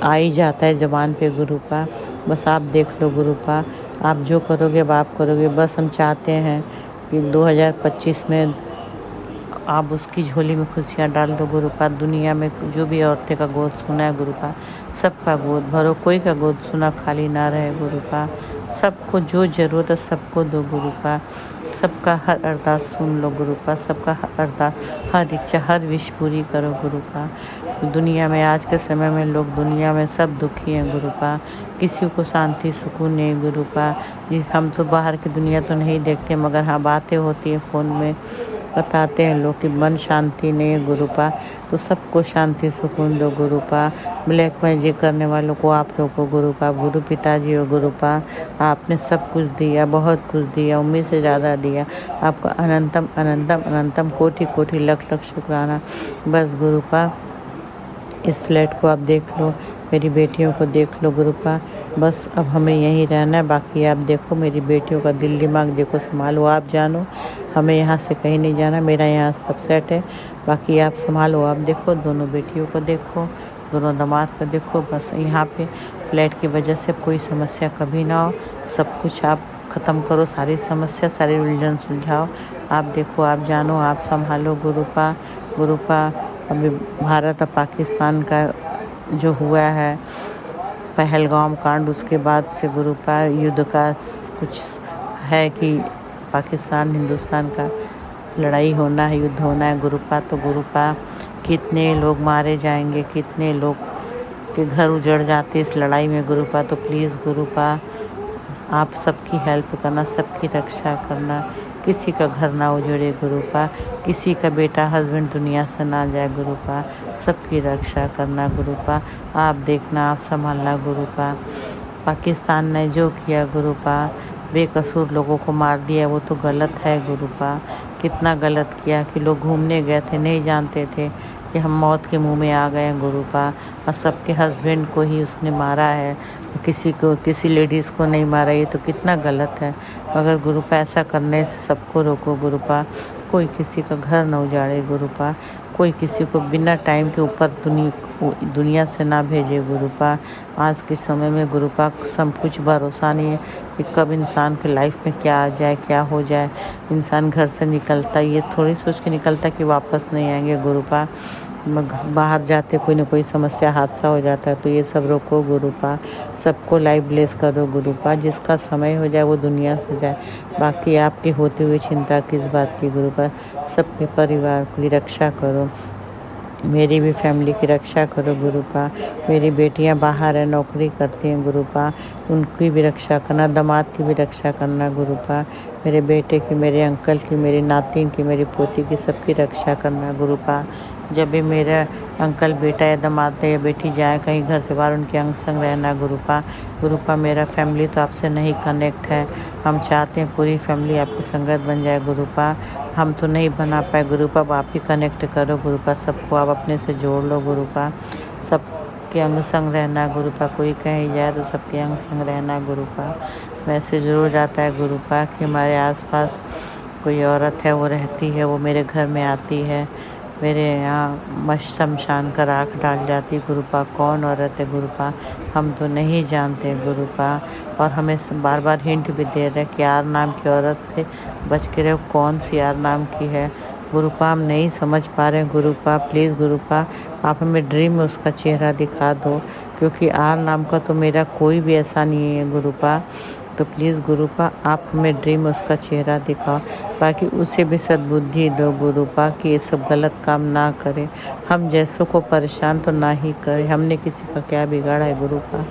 आ ही जाता है ज़बान पे गुरुपा। बस आप देख लो गुरुपा, आप जो करोगे अब आप करोगे। बस हम चाहते हैं कि 2025 में आप उसकी झोली में खुशियाँ डाल दो गुरुपा। दुनिया में जो भी औरतें का गोद सुना है गुरुपा, सबका गोद भरो, कोई का गोद सुना खाली ना रहे गुरुपा। सबको जो ज़रूरत है सबको दो गुरुपा। सबका हर अरदास सुन लो गुरुपा, सबका हर अरदास, हर इच्छा, हर विश पूरी करो गुरुपा। दुनिया में आज के समय में लोग दुनिया में सब दुखी हैं गुरुपा, किसी को शांति सुकून नहीं गुरुपा। हम तो बाहर की दुनिया तो नहीं देखते, मगर हाँ बातें होती है फ़ोन में, बताते हैं लोग कि मन शांति नहीं है गुरुपा। तो सबको शांति सुकून दो गुरुपा। ब्लैक मैजिक करने वालों को आप लोगों को गुरुपा, गुरु पिताजी हो गुरुपा। आपने सब कुछ दिया, बहुत कुछ दिया, उम्मीद से ज़्यादा दिया। आपका अनंतम अनंतम अनंतम कोटि कोटि लख लख शुक्राना। बस गुरुपा, इस फ्लैट को आप देख लो, मेरी बेटियों को देख लो गुरुपा। बस अब हमें यहीं रहना है, बाकी आप देखो, मेरी बेटियों का दिल दिमाग देखो, संभालो, आप जानो, हमें यहाँ से कहीं नहीं जाना, मेरा यहाँ सब सेट है, बाकी आप संभालो, आप देखो, दोनों बेटियों को देखो, दोनों दामाद को देखो। बस यहाँ पे फ्लैट की वजह से कोई समस्या कभी ना हो, सब कुछ आप ख़त्म करो, सारी समस्या, सारी उलझन सुलझाओ। आप देखो, आप जानो, आप संभालो गुरुपा। गुरुपा, अभी भारत और पाकिस्तान का जो हुआ है पहलगाम कांड, उसके बाद से गुरुपा युद्ध का कुछ है कि पाकिस्तान हिंदुस्तान का लड़ाई होना है, युद्ध होना है गुरुपा, तो गुरुपा कितने लोग मारे जाएंगे, कितने लोग के घर उजड़ जाते इस लड़ाई में गुरुपा। तो प्लीज़ गुरुपा आप सबकी हेल्प करना, सबकी रक्षा करना, किसी का घर ना उजड़े गुरुपा, किसी का बेटा हस्बैंड दुनिया से ना जाए गुरुपा, सबकी रक्षा करना गुरुपा। आप देखना, आप संभालना गुरुपा। पाकिस्तान ने जो किया गुरुपा, बेकसूर लोगों को मार दिया, वो तो गलत है गुरुपा। कितना गलत किया कि लोग घूमने गए थे, नहीं जानते थे कि हम मौत के मुंह में आ गए हैं गुरुपा, और सबके हस्बैंड को ही उसने मारा है, किसी लेडीज़ को नहीं मारा। ये तो कितना गलत है। मगर गुरुपा ऐसा करने से सबको रोको गुरुपा, कोई किसी का घर न उजाड़े गुरुपा, कोई किसी को बिना टाइम के ऊपर दुनिया से ना भेजे गुरुपा। आज के समय में गुरुपा सब कुछ भरोसा नहीं है कि कब इंसान के लाइफ में क्या आ जाए, क्या हो जाए। इंसान घर से निकलता, ये थोड़ी सोच के निकलता कि वापस नहीं आएंगे गुरुपा। बाहर जाते कोई ना कोई समस्या, हादसा हो जाता है, तो ये सब रोको गुरुपा। सबको लाइफ ब्लेस करो गुरुपा, जिसका समय हो जाए वो दुनिया से जाए। बाकी आपकी होते हुए चिंता किस बात की गुरुपा। सबके परिवार की रक्षा करो, मेरी भी फैमिली की रक्षा करो गुरुपा। मेरी बेटियां बाहर है, नौकरी करती हैं गुरुपा, उनकी भी रक्षा करना, दामाद की भी रक्षा करना गुरुपा। मेरे बेटे की, मेरे अंकल की, मेरी नातिन की, मेरी पोती की, सबकी रक्षा करना गुरुपा। जब भी मेरा अंकल बेटा या दामाद या बेटी जाए कहीं घर से बाहर, उनके अंग संग रहना गुरुपा। गुरुपा मेरा फैमिली तो आपसे नहीं कनेक्ट है, हम चाहते हैं पूरी फैमिली आपकी संगत बन जाए गुरुपा। हम तो नहीं बना पाए गुरुपा, अब आप ही कनेक्ट करो गुरुपा, सबको आप अपने से जोड़ लो गुरुपा। सबके अंग संग रहना गुरुपा, कोई कहीं जाए तो सबके अंग संग रहना गुरुपा। मैसेज रोज आता है गुरुपा कि हमारे आसपास कोई औरत है, वो रहती है, वो मेरे घर में आती है, मेरे यहाँ शमशान का राख डाल जाती गुरुपा। कौन औरत है गुरुपा, हम तो नहीं जानते गुरुपा। और हमें बार बार हिंट भी दे रहे कि आर नाम की औरत से बच के रहो। कौन सी आर नाम की है गुरुपा, हम नहीं समझ पा रहे हैं गुरुपा। प्लीज़ गुरुपा आप हमें ड्रीम में उसका चेहरा दिखा दो, क्योंकि आर नाम का तो मेरा कोई भी ऐसा नहीं है गुरुपा। तो प्लीज़ गुरुपा आप हमें ड्रीम में उसका चेहरा दिखाओ, बाकी उसे भी सद्बुद्धि दो गुरुपा कि ये सब गलत काम ना करे, हम जैसों को परेशान तो ना ही करे। हमने किसी का क्या बिगाड़ा है गुरुपा,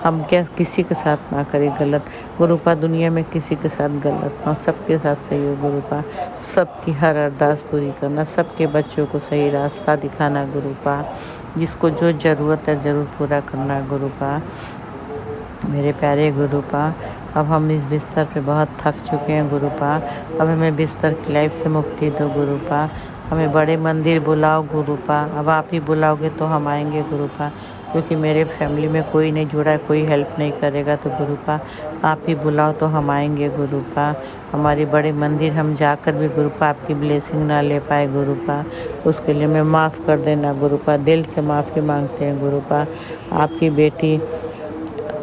हम क्या किसी के साथ ना करें गलत गुरुपा। दुनिया में किसी के साथ गलत ना, सबके साथ सही हो गुरुपा। सबकी हर अरदास पूरी करना, सबके बच्चों को सही रास्ता दिखाना गुरुपा। जिसको जो ज़रूरत है ज़रूर पूरा करना गुरुपा। मेरे प्यारे गुरुपा, अब हम इस बिस्तर पे बहुत थक चुके हैं गुरुपा। अब हमें बिस्तर की लाइफ से मुक्ति दो गुरुपा। हमें बड़े मंदिर बुलाओ गुरुपा, अब आप ही बुलाओगे तो हम आएंगे गुरुपा, क्योंकि मेरे फैमिली में कोई नहीं जुड़ा है, कोई हेल्प नहीं करेगा। तो गुरुपा आप ही बुलाओ तो हम आएंगे गुरुपा। हमारे बड़े मंदिर हम जाकर भी गुरुपा आपकी ब्लेसिंग ना ले पाए गुरुपा, उसके लिए मैं माफ़ कर देना गुरुपा। दिल से माफ़ी मांगते हैं गुरुपा। आपकी बेटी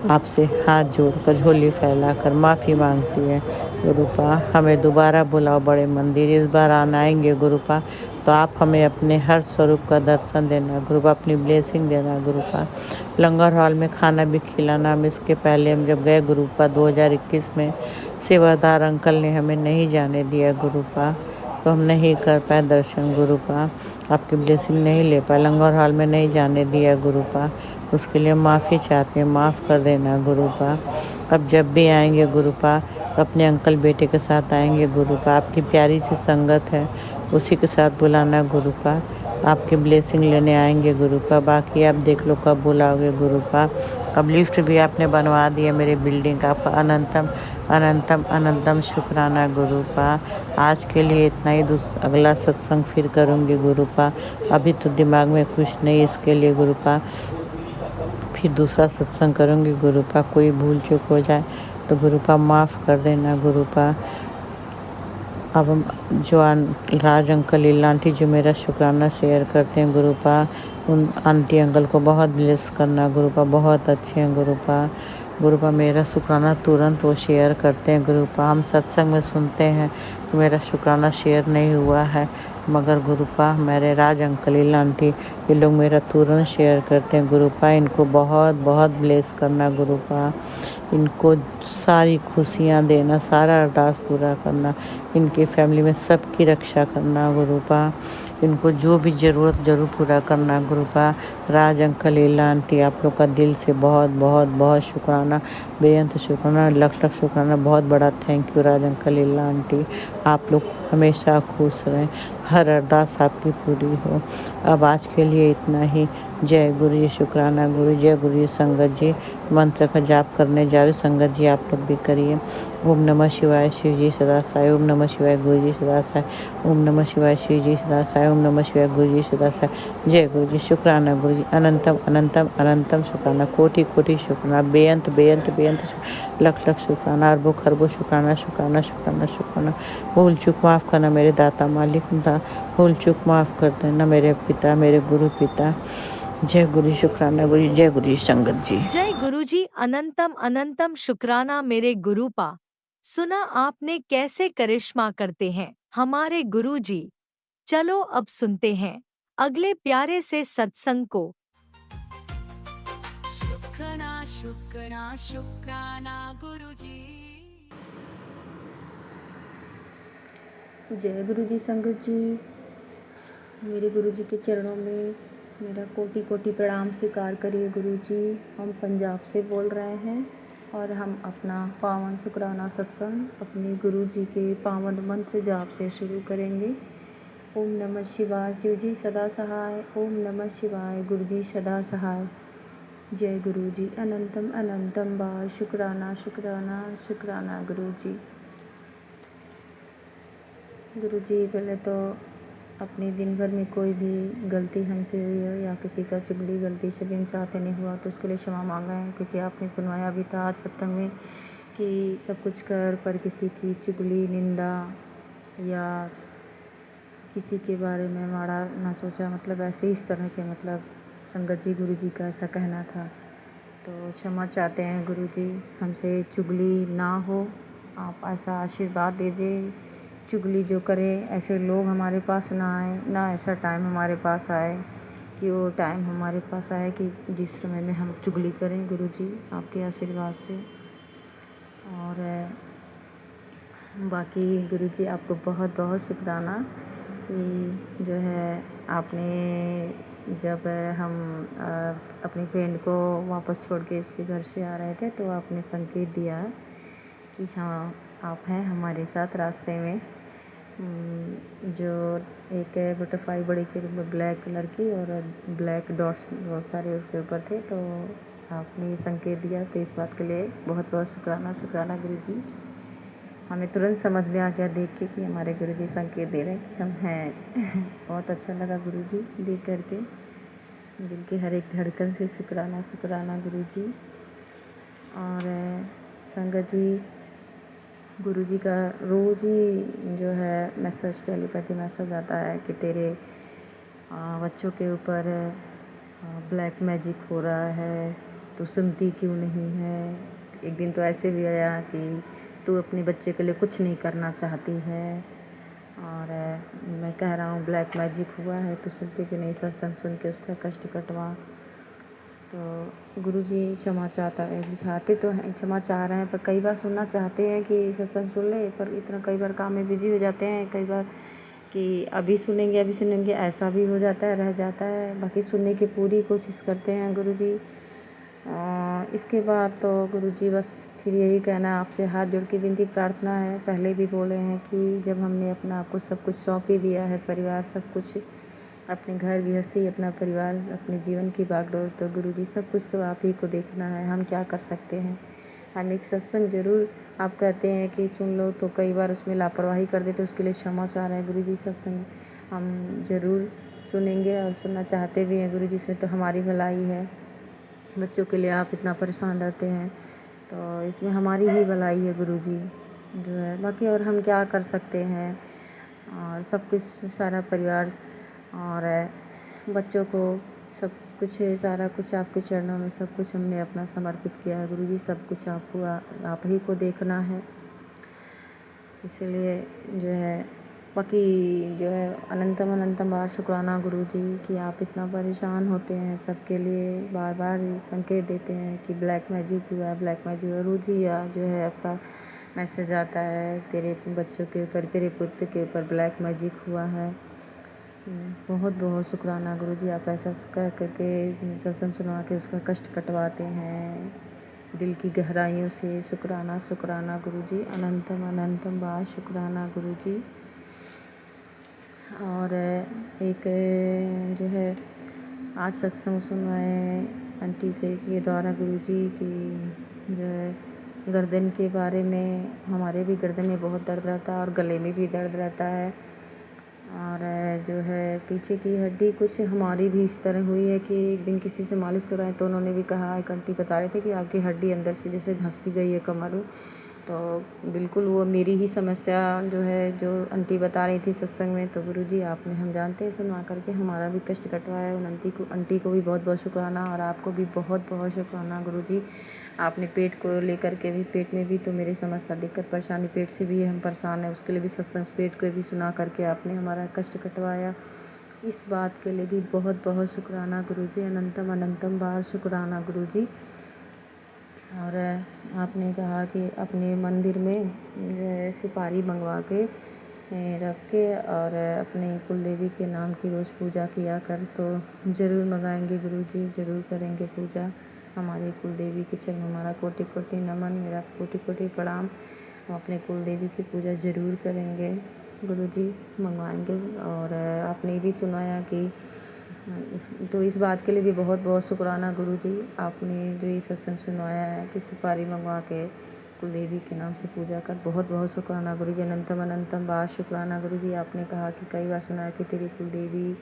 आपसे हाथ जोड़कर झोली फैलाकर माफ़ी मांगती है गुरुपा। हमें दोबारा बुलाओ बड़े मंदिर, इस बार आएंगे गुरुपा, तो आप हमें अपने हर स्वरूप का दर्शन देना गुरुपा, अपनी ब्लेसिंग देना गुरुपा। लंगर हॉल में खाना भी खिलाना। हम इसके पहले हम जब गए गुरुपा 2021 में, सेवादार अंकल ने हमें नहीं जाने दिया गुरुपा, तो हम नहीं कर पाए दर्शन गुरुपा, आपकी ब्लेसिंग नहीं ले पाए, लंगर हॉल में नहीं जाने दिया गुरुपा। उसके लिए माफ़ी चाहते हैं, माफ़ कर देना गुरुपा। अब जब भी आएंगे गुरुपा अपने अंकल बेटे के साथ आएंगे गुरुपा। आपकी प्यारी सी संगत है, उसी के साथ बुलाना गुरुपा। आपकी ब्लेसिंग लेने आएंगे गुरुपा। बाकी आप देख लो कब बुलाओगे गुरुपा। अब लिफ्ट भी आपने बनवा दिया मेरे बिल्डिंग का, आपका अनंतम अनंतम अनंतम शुक्राना गुरुपा। आज के लिए इतना ही, अगला सत्संग फिर करूँगी गुरुपा। अभी तो दिमाग में कुछ नहीं इसके लिए गुरुपा, फिर दूसरा सत्संग करूँगी गुरुपा। कोई भूल चूक हो जाए तो गुरुपा माफ़ कर देना गुरुपा। अब हम जो राज अंकल लीला आंटी जो मेरा शुक्राना शेयर करते हैं गुरुपा, उन आंटी अंकल को बहुत ब्लेस करना गुरुपा, बहुत अच्छे हैं गुरुपा। गुरुपा मेरा शुक्राना तुरंत वो शेयर करते हैं गुरुपा। हम सत्संग में सुनते हैं कि मेरा शुक्राना शेयर नहीं हुआ है, मगर गुरुपा मेरे राज अंकल लीला आंटी ये लोग मेरा तुरंत शेयर करते हैं गुरुपा। इनको बहुत बहुत ब्लेस करना गुरुपा। इनको सारी खुशियाँ देना, सारा अरदास पूरा करना, इनकी फैमिली में सबकी रक्षा करना गुरुपा, इनको जो भी ज़रूर पूरा करना गुरुपा। राज अंकल, लीला आंटी, आप लोग का दिल से बहुत बहुत बहुत शुक्राना, बेअंत शुक्राना, लख लख शुक्राना, बहुत बड़ा thank you Raj uncle, Leela aunty. आप लोग हमेशा खुश रहें, हर अरदास आपकी पूरी हो। अब आज के लिए इतना ही। जय गुरु जी, शुक्राना गुरु, जय गुरु जी। संगत जी मंत्र का जाप करने जा रहे, संगत जी आप लोग भी करिए। ओम नमः शिवाय, शिव जी सदा साई। ओम नमः शिवाय, गुरु जी सदा साई। ओम नमः शिवाय, शिव जी सदा साई। ओम नमः शिवाय, गुरु जी सदा साई। जय गुरु जी, शुक्राना गुरु जी। अनंतम अनंतम अनंतम शुक्राना, कोटि कोटि शुक्राना, बेअंत बेअंत बेअंत लख लख शुक्राना, अरबों खरबों शुक्राना शुक्राना शुक्राना शुक्राना। भूल चूक माफ़ करना मेरे दाता मालिक, भूल चूक माफ़ कर देना मेरे पिता, मेरे गुरु पिता। जय गुरु, शुक्राना गुरु, जय गुरु जी। संगत जी जय गुरुजी, अनंतम अनंतम शुक्राना मेरे गुरुपा। सुना आपने कैसे करिश्मा करते हैं हमारे गुरुजी। चलो अब सुनते हैं अगले प्यारे से सत्संग को। शुक्राना शुक्राना शुक्राना गुरुजी। जय गुरु जी। संगत जी, मेरे गुरु जी के चरणों में मेरा कोटि कोटि प्रणाम स्वीकार करिए गुरु जी। हम पंजाब से बोल रहे हैं और हम अपना पावन शुक्राना सत्संग अपने गुरु जी के पावन मंत्र जाप से शुरू करेंगे। ओम नमः शिवाय, शिव जी सदा सहाय। ओम नमः शिवाय, गुरु जी सदा सहाय। जय गुरु जी। अनंतम अनंतम बार शुक्राना शुक्राना शुक्राना गुरु जी। गुरु जी, पहले तो अपने दिन भर में कोई भी गलती हमसे हुई हो या किसी का चुगली गलती से भी हम चाहते नहीं हुआ तो उसके लिए क्षमा मांग रहे हैं, क्योंकि आपने सुनवाया भी था आज सत्संग में कि सब कुछ कर पर किसी की चुगली निंदा या किसी के बारे में माड़ा ना सोचा, मतलब ऐसे इस तरह के, मतलब संगत जी गुरु जी का ऐसा कहना था। तो क्षमा चाहते हैं गुरु जी, हमसे चुगली ना हो, आप ऐसा आशीर्वाद दीजिए। चुगली जो करे ऐसे लोग हमारे पास ना आए, ना ऐसा टाइम हमारे पास आए कि वो टाइम हमारे पास आए कि जिस समय में हम चुगली करें गुरु जी, आपके आशीर्वाद से। और बाकी गुरु जी आपको बहुत बहुत शुक्राना कि जो है आपने जब हम अपनी फ्रेंड को वापस छोड़ के उसके घर से आ रहे थे तो आपने संकेत दिया कि हाँ आप हैं हमारे साथ रास्ते में। जो एक बटरफ्लाई बड़ी के ब्लैक कलर की और ब्लैक डॉट्स बहुत सारे उसके ऊपर थे, तो आपने ये संकेत दिया, तो इस बात के लिए बहुत बहुत शुक्राना शुक्राना गुरु जी। हमें तुरंत समझ में आ गया देख के कि हमारे गुरु जी संकेत दे रहे हैं कि हम हैं। बहुत अच्छा लगा गुरु जी देख करके, दिल के हर एक धड़कन से शुक्राना शुक्राना गुरु जी। और संगत जी, गुरु जी का रोज़ ही जो है मैसेज, टेलीपैथी मैसेज आता है कि तेरे बच्चों के ऊपर ब्लैक मैजिक हो रहा है, तो सुनती क्यों नहीं है। एक दिन तो ऐसे भी आया कि तू अपने बच्चे के लिए कुछ नहीं करना चाहती है, और मैं कह रहा हूँ ब्लैक मैजिक हुआ है तो सुनती क्यों नहीं, सत्संग सुन के उसका कष्ट कटवा। तो गुरुजी क्षमा चाहते तो हैं, क्षमा चाह रहे हैं, पर कई बार सुनना चाहते हैं कि सत्संग सुन ले, पर इतना कई बार काम में बिजी हो जाते हैं, कई बार कि अभी सुनेंगे ऐसा भी हो जाता है, रह जाता है। बाकी सुनने की पूरी कोशिश करते हैं गुरुजी। इसके बाद तो गुरुजी बस फिर यही कहना है आपसे, हाथ जोड़ के विनती प्रार्थना है। पहले भी बोले हैं कि जब हमने अपना आपको सब कुछ सौंप ही दिया है, परिवार सब कुछ, अपने घर गृहस्थी, अपना परिवार, अपने जीवन की बागडोर, तो गुरुजी सब कुछ तो आप ही को देखना है, हम क्या कर सकते हैं। हम एक सत्संग ज़रूर आप कहते हैं कि सुन लो, तो कई बार उसमें लापरवाही कर देते, उसके लिए क्षमा चाह रहे हैं गुरुजी। सत्संग हम ज़रूर सुनेंगे और सुनना चाहते भी हैं गुरुजी, इसमें तो हमारी भलाई है। बच्चों के लिए आप इतना परेशान रहते हैं तो इसमें हमारी ही भलाई है गुरुजी जो है। बाकी और हम क्या कर सकते हैं, और सब कुछ सारा परिवार और बच्चों को सब कुछ सारा कुछ आपके चरणों में सब कुछ हमने अपना समर्पित किया है गुरुजी। सब कुछ आपको आप ही को देखना है, इसलिए जो है बाकी जो है अनंतम अनंतम बार शुक्राना गुरुजी कि आप इतना परेशान होते हैं सबके लिए, बार बार संकेत देते हैं कि ब्लैक मैजिक हुआ है, ब्लैक मैजिक हुआ। रोज़ या जो है आपका मैसेज आता है तेरे बच्चों के ऊपर, तेरे पुत्र के ऊपर ब्लैक मैजिक हुआ है। बहुत बहुत शुक्राना गुरुजी, आप ऐसा कह करके सत्संग सुना के उसका कष्ट कटवाते हैं दिल की गहराइयों से। शुक्राना शुक्राना गुरुजी, अनंतम अनंतम बार शुक्राना गुरुजी। और एक जो है आज सत्संग सुनवाए आंटी से के द्वारा गुरुजी की जो है गर्दन के बारे में। हमारे भी गर्दन में बहुत दर्द रहता है और गले में भी दर्द रहता है, और जो है पीछे की हड्डी कुछ हमारी भी इस तरह हुई है कि एक दिन किसी से मालिश कराए तो उन्होंने भी कहा, एक आंटी बता रहे थे कि आपकी हड्डी अंदर से जैसे धंसी गई है कमर में। तो बिल्कुल वो मेरी ही समस्या जो है जो आंटी बता रही थी सत्संग में। तो गुरुजी आपने, हम जानते हैं, सुनवा करके हमारा भी कष्ट कटवाया। उन आंटी को भी बहुत बहुत शुक्राना, और आपको भी बहुत बहुत शुक्राना गुरुजी। आपने पेट को लेकर के भी, पेट में भी तो मेरी समस्या, दिक्कत परेशानी पेट से भी हम परेशान है, उसके लिए भी सत्संग पेट को भी सुना करके आपने हमारा कष्ट कटवाया। इस बात के लिए भी बहुत बहुत शुक्राना गुरुजी, अनंतम अनंतम बार शुक्राना गुरुजी। और आपने कहा कि अपने मंदिर में सुपारी मंगवा के रख के और अपने कुल देवी के नाम की रोज़ पूजा किया कर। तो ज़रूर मंगाएंगे गुरुजी, ज़रूर करेंगे पूजा। हमारे कुल देवी के चरणों हमारा कोटि कोटि नमन, मेरा कोटि कोटि प्रणाम। हम अपने कुल देवी की पूजा ज़रूर करेंगे गुरुजी, मंगवाएंगे। और आपने भी सुनाया कि तो इस बात के लिए भी बहुत बहुत शुक्राना गुरुजी। आपने जो ये सत्संग सुनाया है कि सुपारी मंगवा के कुल देवी के नाम से पूजा कर, बहुत बहुत शुक्राना गुरुजी, अनंतम अनंतम बार शुक्राना गुरुजी। आपने कहा कि कई बार सुना है कि तेरी कुल देवी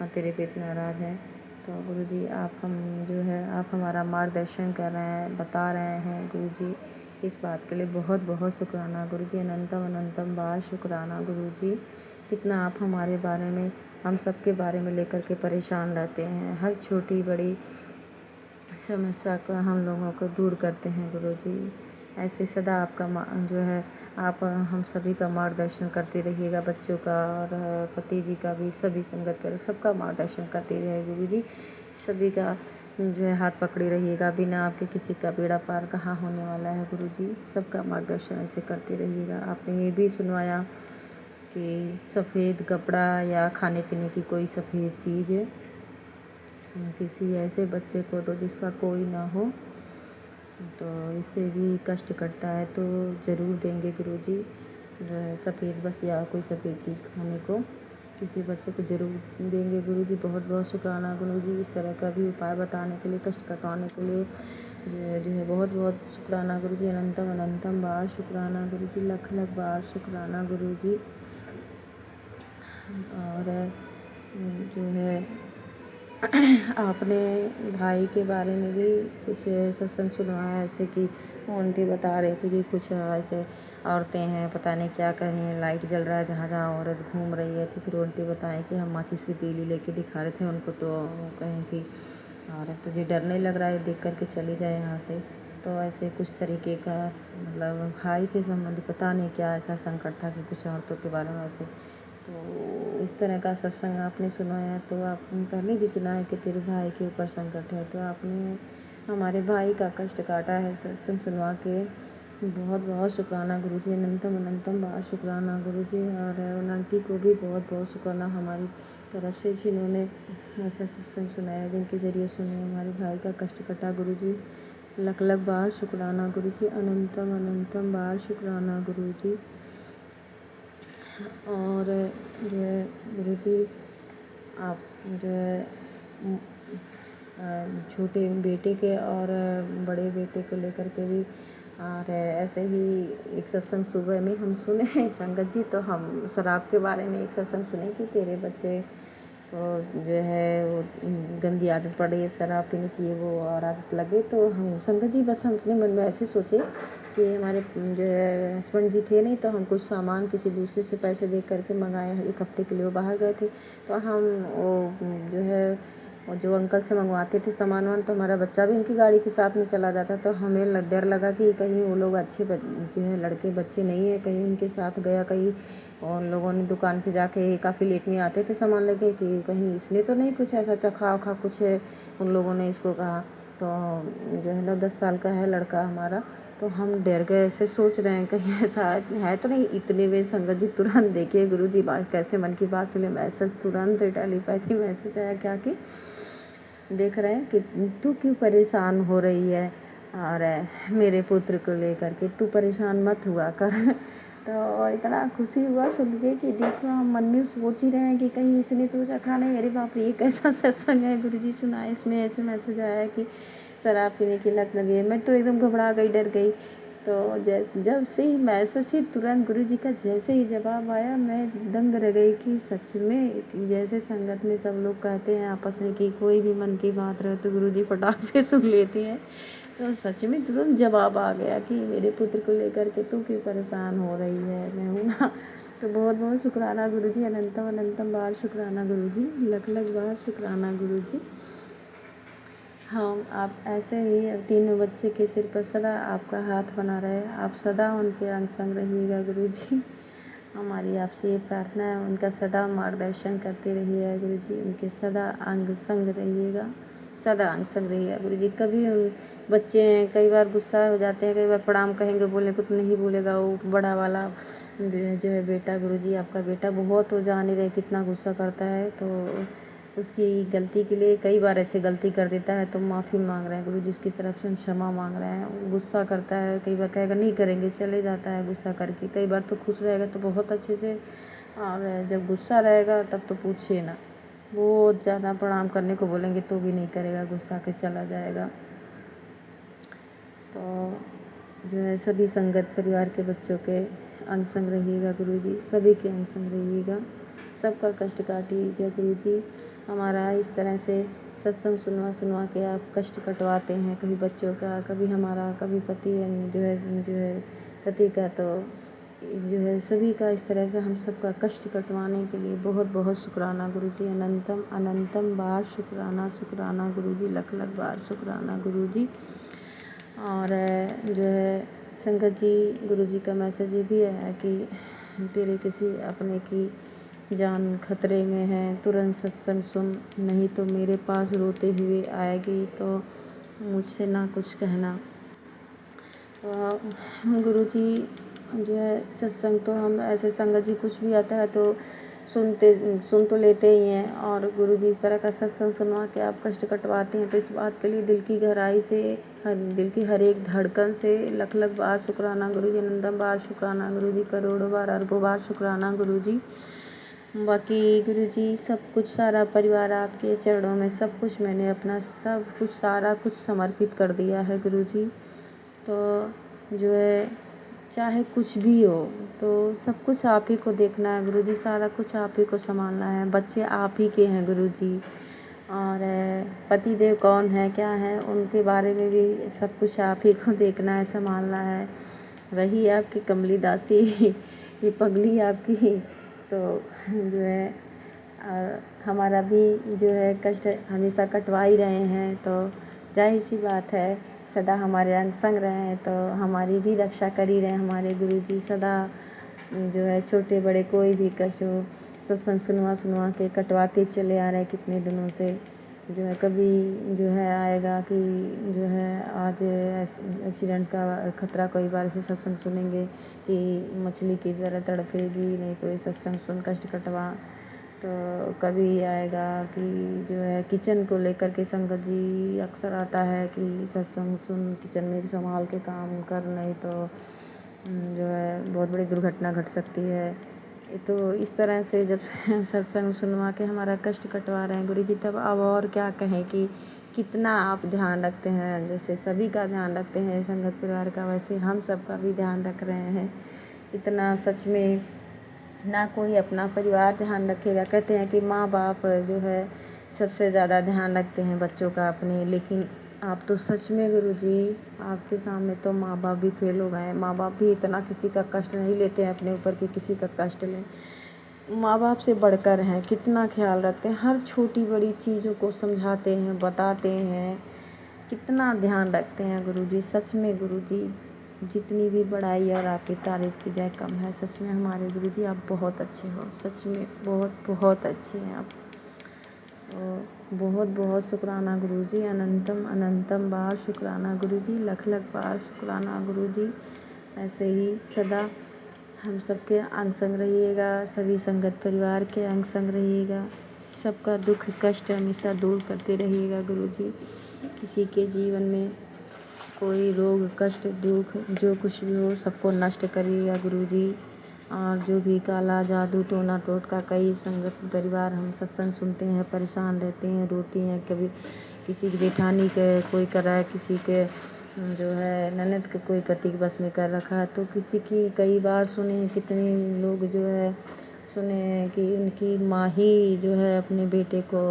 और तेरे पे इतना नाराज है। तो गुरुजी आप हम जो है आप हमारा मार्गदर्शन कर रहे हैं, बता रहे हैं गुरुजी। इस बात के लिए बहुत बहुत शुक्राना गुरुजी, अनंतम अनंतम बार शुक्राना गुरुजी। कितना आप हमारे बारे में, हम सब के बारे में लेकर के परेशान रहते हैं। हर छोटी बड़ी समस्या को हम लोगों को दूर करते हैं गुरुजी। ऐसे सदा आपका जो है आप हम सभी का मार्गदर्शन करते रहिएगा, बच्चों का और पति जी का भी, सभी संगत पर सबका मार्गदर्शन करते रहिए गुरुजी। सभी का जो है हाथ पकड़े रहिएगा, बिना आपके किसी का बेड़ा पार कहाँ होने वाला है गुरुजी। सबका मार्गदर्शन ऐसे करते रहिएगा। आपने ये भी सुनवाया कि सफ़ेद कपड़ा या खाने पीने की कोई सफ़ेद चीज़ किसी ऐसे बच्चे को दो जिसका कोई ना हो, तो इससे भी कष्ट करता है। तो ज़रूर देंगे गुरुजी सफ़ेद, बस या कोई सफ़ेद चीज़ खाने को किसी बच्चे को ज़रूर देंगे गुरुजी। बहुत बहुत शुक्राना गुरुजी, इस तरह का भी उपाय बताने के लिए, कष्ट कटवाने के लिए जो है बहुत बहुत शुक्राना गुरुजी, अनंतम अनंतम बार शुक्राना गुरुजी, लख लख बार शुक्राना गुरुजी। और जो है आपने भाई के बारे में भी कुछ सत्संग सुनवाया, ऐसे कि आंटी बता रही थी कि कुछ ऐसे औरतें हैं, पता नहीं क्या करें, लाइट जल रहा है जहाँ जहाँ औरत घूम रही है थी। फिर आंटी बताएं कि हम माचिस की तीली लेके दिखा रहे थे उनको, तो वो कहें कि और तुझे डरने लग रहा है, देख करके चली जाए यहाँ से। तो ऐसे कुछ तरीके का, मतलब भाई से संबंधित पता नहीं क्या ऐसा संकट था कि कुछ औरतों के बारे में ऐसे। तो इस तरह का सत्संग आपने सुनाया। तो आपने पहले भी सुना है कि तेरे भाई के ऊपर संकट है, तो आपने हमारे भाई का कष्ट काटा है सत्संग सुनवा के। बहुत बहुत शुक्राना गुरुजी, अनंतम अनंतम बार शुक्राना गुरुजी। और उन आंटी को भी बहुत बहुत शुक्राना हमारी तरफ से, जिन्होंने ऐसा सत्संग सुनाया, जिनके ज़रिए सुने हमारे भाई का कष्ट कटा गुरुजी। लख लख बार शुक्राना गुरुजी, अनंतम अनंतम बार शुक्राना गुरुजी। और जो है गुरुजी आप जो है छोटे बेटे के और बड़े बेटे को लेकर के भी, और ऐसे ही एक सत्संग सुबह में हम सुने हैं संगत जी। तो हम शराब के बारे में एक सत्संग सुने कि तेरे बच्चे को जो है वो गंदी आदत पड़ रही है शराब पीने की, वो और आदत लगे। तो हम संगत जी बस हम अपने मन में ऐसे सोचे कि हमारे जो है हस्बैंड जी थे नहीं, तो हम कुछ सामान किसी दूसरे से पैसे दे करके मंगाए, एक हफ्ते के लिए वो बाहर गए थे। तो हम वो जो है और जो अंकल से मंगवाते थे सामान वामान, तो हमारा बच्चा भी उनकी गाड़ी के साथ में चला जाता। तो हमें डर लगा कि कहीं वो लोग अच्छे जो है लड़के बच्चे नहीं है, कहीं उनके साथ गया कहीं। और लोगों ने दुकान पे जाके काफ़ी लेट में आते थे सामान लेके कि कहीं इसने तो नहीं कुछ ऐसा चखा वखा कुछ है, उन लोगों ने इसको कहा। तो जो है 9-10 साल का है लड़का हमारा, तो हम डर गए, ऐसे सोच रहे हैं कहीं ऐसा है तो नहीं। इतने में संगत जी तुरंत देखिए गुरुजी बात कैसे मन की बात सुने, मैसेज तुरंत टेलीपैथी मैसेज आया क्या कि देख रहे हैं कि तू क्यों परेशान हो रही है और मेरे पुत्र को लेकर के तू परेशान मत हुआ कर। तो इतना खुशी हुआ सुन के कि देखो हम मन में सोच ही रहे हैं कि कहीं इसने तो चखा नहीं। अरे बाप रे, ये कैसा सत्संग है गुरुजी सुनाए, इसमें ऐसे मैसेज आया है कि शराब पीने की लत लगी है। मैं तो एकदम घबरा गई, डर गई। तो जब से ही मैसेज थी तुरंत गुरुजी का जैसे ही जवाब आया, मैं दंग रह गई कि सच में जैसे संगत में सब लोग कहते हैं आपस में कि कोई भी मन की बात रहे तो गुरुजी फटाक से सुन लेते हैं। तो सच में तुरंत जवाब आ गया कि मेरे पुत्र को लेकर के तू क्यों परेशान हो रही है, मैं हूँ ना। तो बहुत बहुत शुक्राना गुरुजी, अनंतम अनंतम बार शुक्राना गुरुजी, लख लख बार शुक्राना गुरुजी। हम आप ऐसे ही तीनों बच्चे के सिर पर सदा आपका हाथ बना रहे, आप सदा उनके अंग संग रहिएगा गुरुजी। हमारी आपसे ये प्रार्थना है, उनका सदा मार्गदर्शन करते रहिएगा गुरुजी, उनके सदा अंग संग रहिएगा, सदा अंग संग रहिएगा गुरुजी। कभी बच्चे कई बार गुस्सा हो जाते हैं, कई बार प्रणाम कहेंगे बोलने को तो नहीं बोलेगा। वो बड़ा वाला जो है बेटा गुरुजी, आपका बेटा बहुत हो जान ही रहे कितना गुस्सा करता है। तो उसकी गलती के लिए कई बार ऐसे गलती कर देता है, तो माफ़ी मांग रहे हैं गुरुजी, उसकी तरफ से हम क्षमा मांग रहे हैं। गुस्सा करता है, कई बार कहेगा नहीं करेंगे, चले जाता है गुस्सा करके। कई बार तो खुश रहेगा तो बहुत अच्छे से, और जब गुस्सा रहेगा तब तो पूछिए ना, बहुत ज़्यादा प्रणाम करने को बोलेंगे तो भी नहीं करेगा, गुस्सा के चला जाएगा। तो जो है सभी संगत परिवार के बच्चों के अंग संग रहिएगा गुरुजी, सभी के अंग संग रहिएगा, सबका कष्ट काटिएगा गुरुजी। हमारा इस तरह से सत्संग सुनवा के आप कष्ट कटवाते हैं, कभी बच्चों का, कभी हमारा, कभी पति जो है पति का। तो जो है सभी का इस तरह से हम सबका कष्ट कटवाने के लिए बहुत बहुत शुक्राना गुरुजी, अनंतम अनंतम बार शुक्राना शुक्राना गुरुजी, लख लख बार शुक्राना गुरुजी। और जो है संगत जी गुरुजी का मैसेज ये भी है कि तेरे किसी अपने की जान खतरे में है, तुरंत सत्संग सुन, नहीं तो मेरे पास रोते हुए आएगी तो मुझसे ना कुछ कहना। गुरुजी जो है सत्संग तो हम ऐसे संगत जी कुछ भी आता है तो सुन तो लेते ही हैं, और गुरुजी इस तरह का सत्संग सुनवा के आप कष्ट कटवाते हैं, तो इस बात के लिए दिल की गहराई से, दिल की हर एक धड़कन से लख लख बार शुक्राना गुरुजी, अनंतम बार शुक्राना गुरुजी, करोड़ों बार अरबों बार शुक्राना गुरुजी। बाकी गुरुजी सब कुछ, सारा परिवार आपके चरणों में, सब कुछ मैंने अपना सब कुछ सारा कुछ समर्पित कर दिया है गुरुजी। तो जो है चाहे कुछ भी हो तो सब कुछ आप ही को देखना है गुरुजी, सारा कुछ आप ही को संभालना है, बच्चे आप ही के हैं गुरुजी। और पति देव कौन है क्या है उनके बारे में भी सब कुछ आप ही को देखना है, संभालना है। वही आपकी कमली दासी, ये पगली आपकी। तो जो है हमारा भी जो है कष्ट हमेशा कटवा ही रहे हैं, तो जाहिर सी बात है सदा हमारे अंग संग रहे हैं तो हमारी भी रक्षा कर ही रहे हैं हमारे गुरुजी। सदा जो है छोटे बड़े कोई भी कष्ट हो, सत्संग सुनवा के कटवाते चले आ रहे हैं कितने दिनों से। जो है कभी जो है आएगा कि जो है आज एक्सीडेंट का खतरा, कई बार ऐसे सत्संग सुनेंगे कि मछली की तरह तड़पेगी, नहीं तो ये सत्संग सुन कष्ट कटवा। तो कभी आएगा कि जो है किचन को लेकर के संगत जी अक्सर आता है कि सत्संग सुन, किचन में संभाल के काम कर, नहीं तो जो है बहुत बड़ी दुर्घटना घट सकती है। तो इस तरह से जब सत्संग सुनवा के हमारा कष्ट कटवा रहे हैं गुरुजी, तब अब और क्या कहें कि कितना आप ध्यान रखते हैं। जैसे सभी का ध्यान रखते हैं संगत परिवार का, वैसे हम सबका भी ध्यान रख रहे हैं। इतना सच में ना कोई अपना परिवार ध्यान रखेगा। कहते हैं कि माँ बाप जो है सबसे ज़्यादा ध्यान रखते हैं बच्चों का अपने, लेकिन आप तो सच में गुरुजी आपके सामने तो माँ बाप भी फेल हो गए हैं। माँ बाप भी इतना किसी का कष्ट नहीं लेते हैं अपने ऊपर कि किसी का कष्ट लें। माँ बाप से बढ़कर हैं, कितना ख्याल रखते हैं, हर छोटी बड़ी चीज़ों को समझाते हैं, बताते हैं, कितना ध्यान रखते हैं गुरुजी। सच में गुरुजी जितनी भी बड़ाई और आपकी तारीफ़ की जाए कम है। सच में हमारे गुरुजी आप बहुत अच्छे हो, सच में बहुत बहुत अच्छे हैं आप। और बहुत बहुत शुक्राना गुरुजी, अनंतम अनंतम बार शुक्राना गुरुजी, लख लख बार शुक्राना गुरुजी। ऐसे ही सदा हम सबके अंग संग रहिएगा, सभी संगत परिवार के अंग संग रहिएगा, सबका दुख कष्ट हमेशा दूर करते रहिएगा गुरुजी। किसी के जीवन में कोई रोग कष्ट दुख जो कुछ भी हो सबको नष्ट करिएगा गुरुजी। और जो भी काला जादू टोना टोटका, कई संगत परिवार हम सत्संग सुनते हैं, परेशान रहते हैं, रोती हैं, कभी किसी की जेठानी के कोई कर रहा है, किसी के जो है ननद के कोई पति के बस में कर रखा है, तो किसी की कई बार सुने, कितने लोग जो है सुने कि उनकी माँ ही जो है अपने बेटे को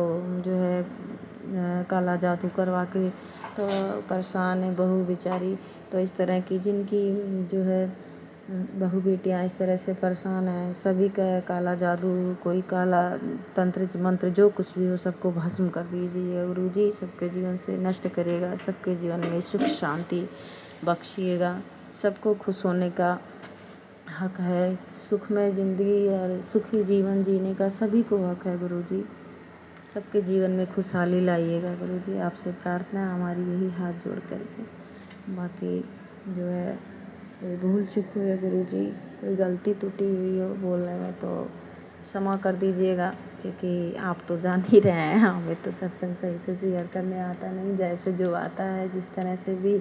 जो है काला जादू करवा के तो परेशान है बहू बेचारी। तो इस तरह की जिनकी जो है बहू बेटियाँ इस तरह से परेशान हैं, सभी का काला जादू कोई काला तंत्र मंत्र जो कुछ भी हो सबको भस्म कर दीजिए गुरुजी, सबके जीवन से नष्ट करेगा, सबके जीवन में सुख शांति बख्शिएगा, सबको खुश होने का हक है, सुखमय ज़िंदगी और सुखी जीवन जीने का सभी को हक है गुरुजी। सबके जीवन में खुशहाली लाइएगा गुरुजी, आपसे प्रार्थना है हमारी यही हाथ जोड़ करके। बाकी जो है कोई भूल चूक हुई है गुरुजी, कोई गलती टूटी हुई हो बोलने में तो क्षमा कर दीजिएगा, क्योंकि आप तो जान ही रहे हैं हमें तो सत्संग सही से शेयर करने आता नहीं, जैसे जो आता है जिस तरह से भी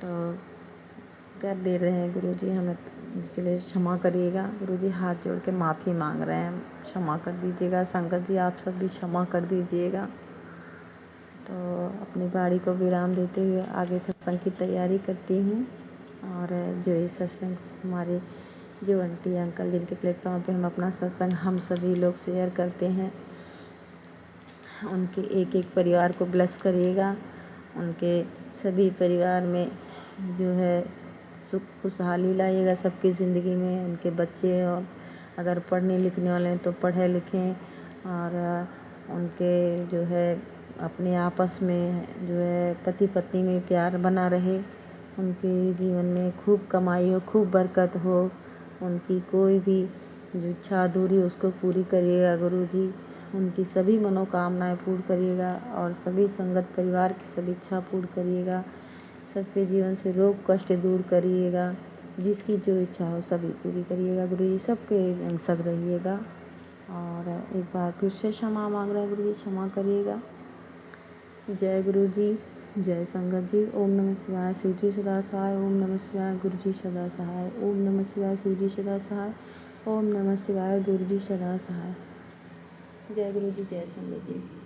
तो कर दे रहे हैं गुरुजी, हमें इसलिए क्षमा करिएगा गुरुजी, हाथ जोड़ के माफ़ी मांग रहे हैं, क्षमा कर दीजिएगा। संगत जी आप सब भी क्षमा कर दीजिएगा। तो अपनी बाड़ी को विराम देते हुए आगे सत्संग की तैयारी करती हूँ। और जो ये सत्संग हमारे जो आंटी अंकल जिनके प्लेटफॉर्म पे हम अपना सत्संग हम सभी लोग शेयर करते हैं, उनके एक एक परिवार को ब्लेस करिएगा, उनके सभी परिवार में जो है सुख खुशहाली लाइएगा सबकी ज़िंदगी में। उनके बच्चे और अगर पढ़ने लिखने वाले हैं तो पढ़े लिखें, और उनके जो है अपने आपस में जो है पति पत्नी में प्यार बना रहे, उनके जीवन में खूब कमाई हो, खूब बरकत हो, उनकी कोई भी जो इच्छा अधूरी उसको पूरी करिएगा गुरुजी, उनकी सभी मनोकामनाएं पूर्ण करिएगा और सभी संगत परिवार की सभी इच्छा पूर्ण करिएगा, सबके जीवन से रोग कष्ट दूर करिएगा, जिसकी जो इच्छा हो सभी पूरी करिएगा गुरुजी, सबके अंग संग रहिएगा। और एक बार फिर से क्षमा मांग रहे हैं गुरुजी, क्षमा करिएगा। जय गुरुजी, जय संगत जी। ओम नमः शिवाय, शिव जी सदा सहाय। ओम नमः शिवाय, गुरु जी सदा सहाय। ओम नमः शिवाय, शिव जी सदा सहाय। ओम नमः शिवाय, गुरु जी सदा सहाय। जय गुरु जी, जय संगत जी।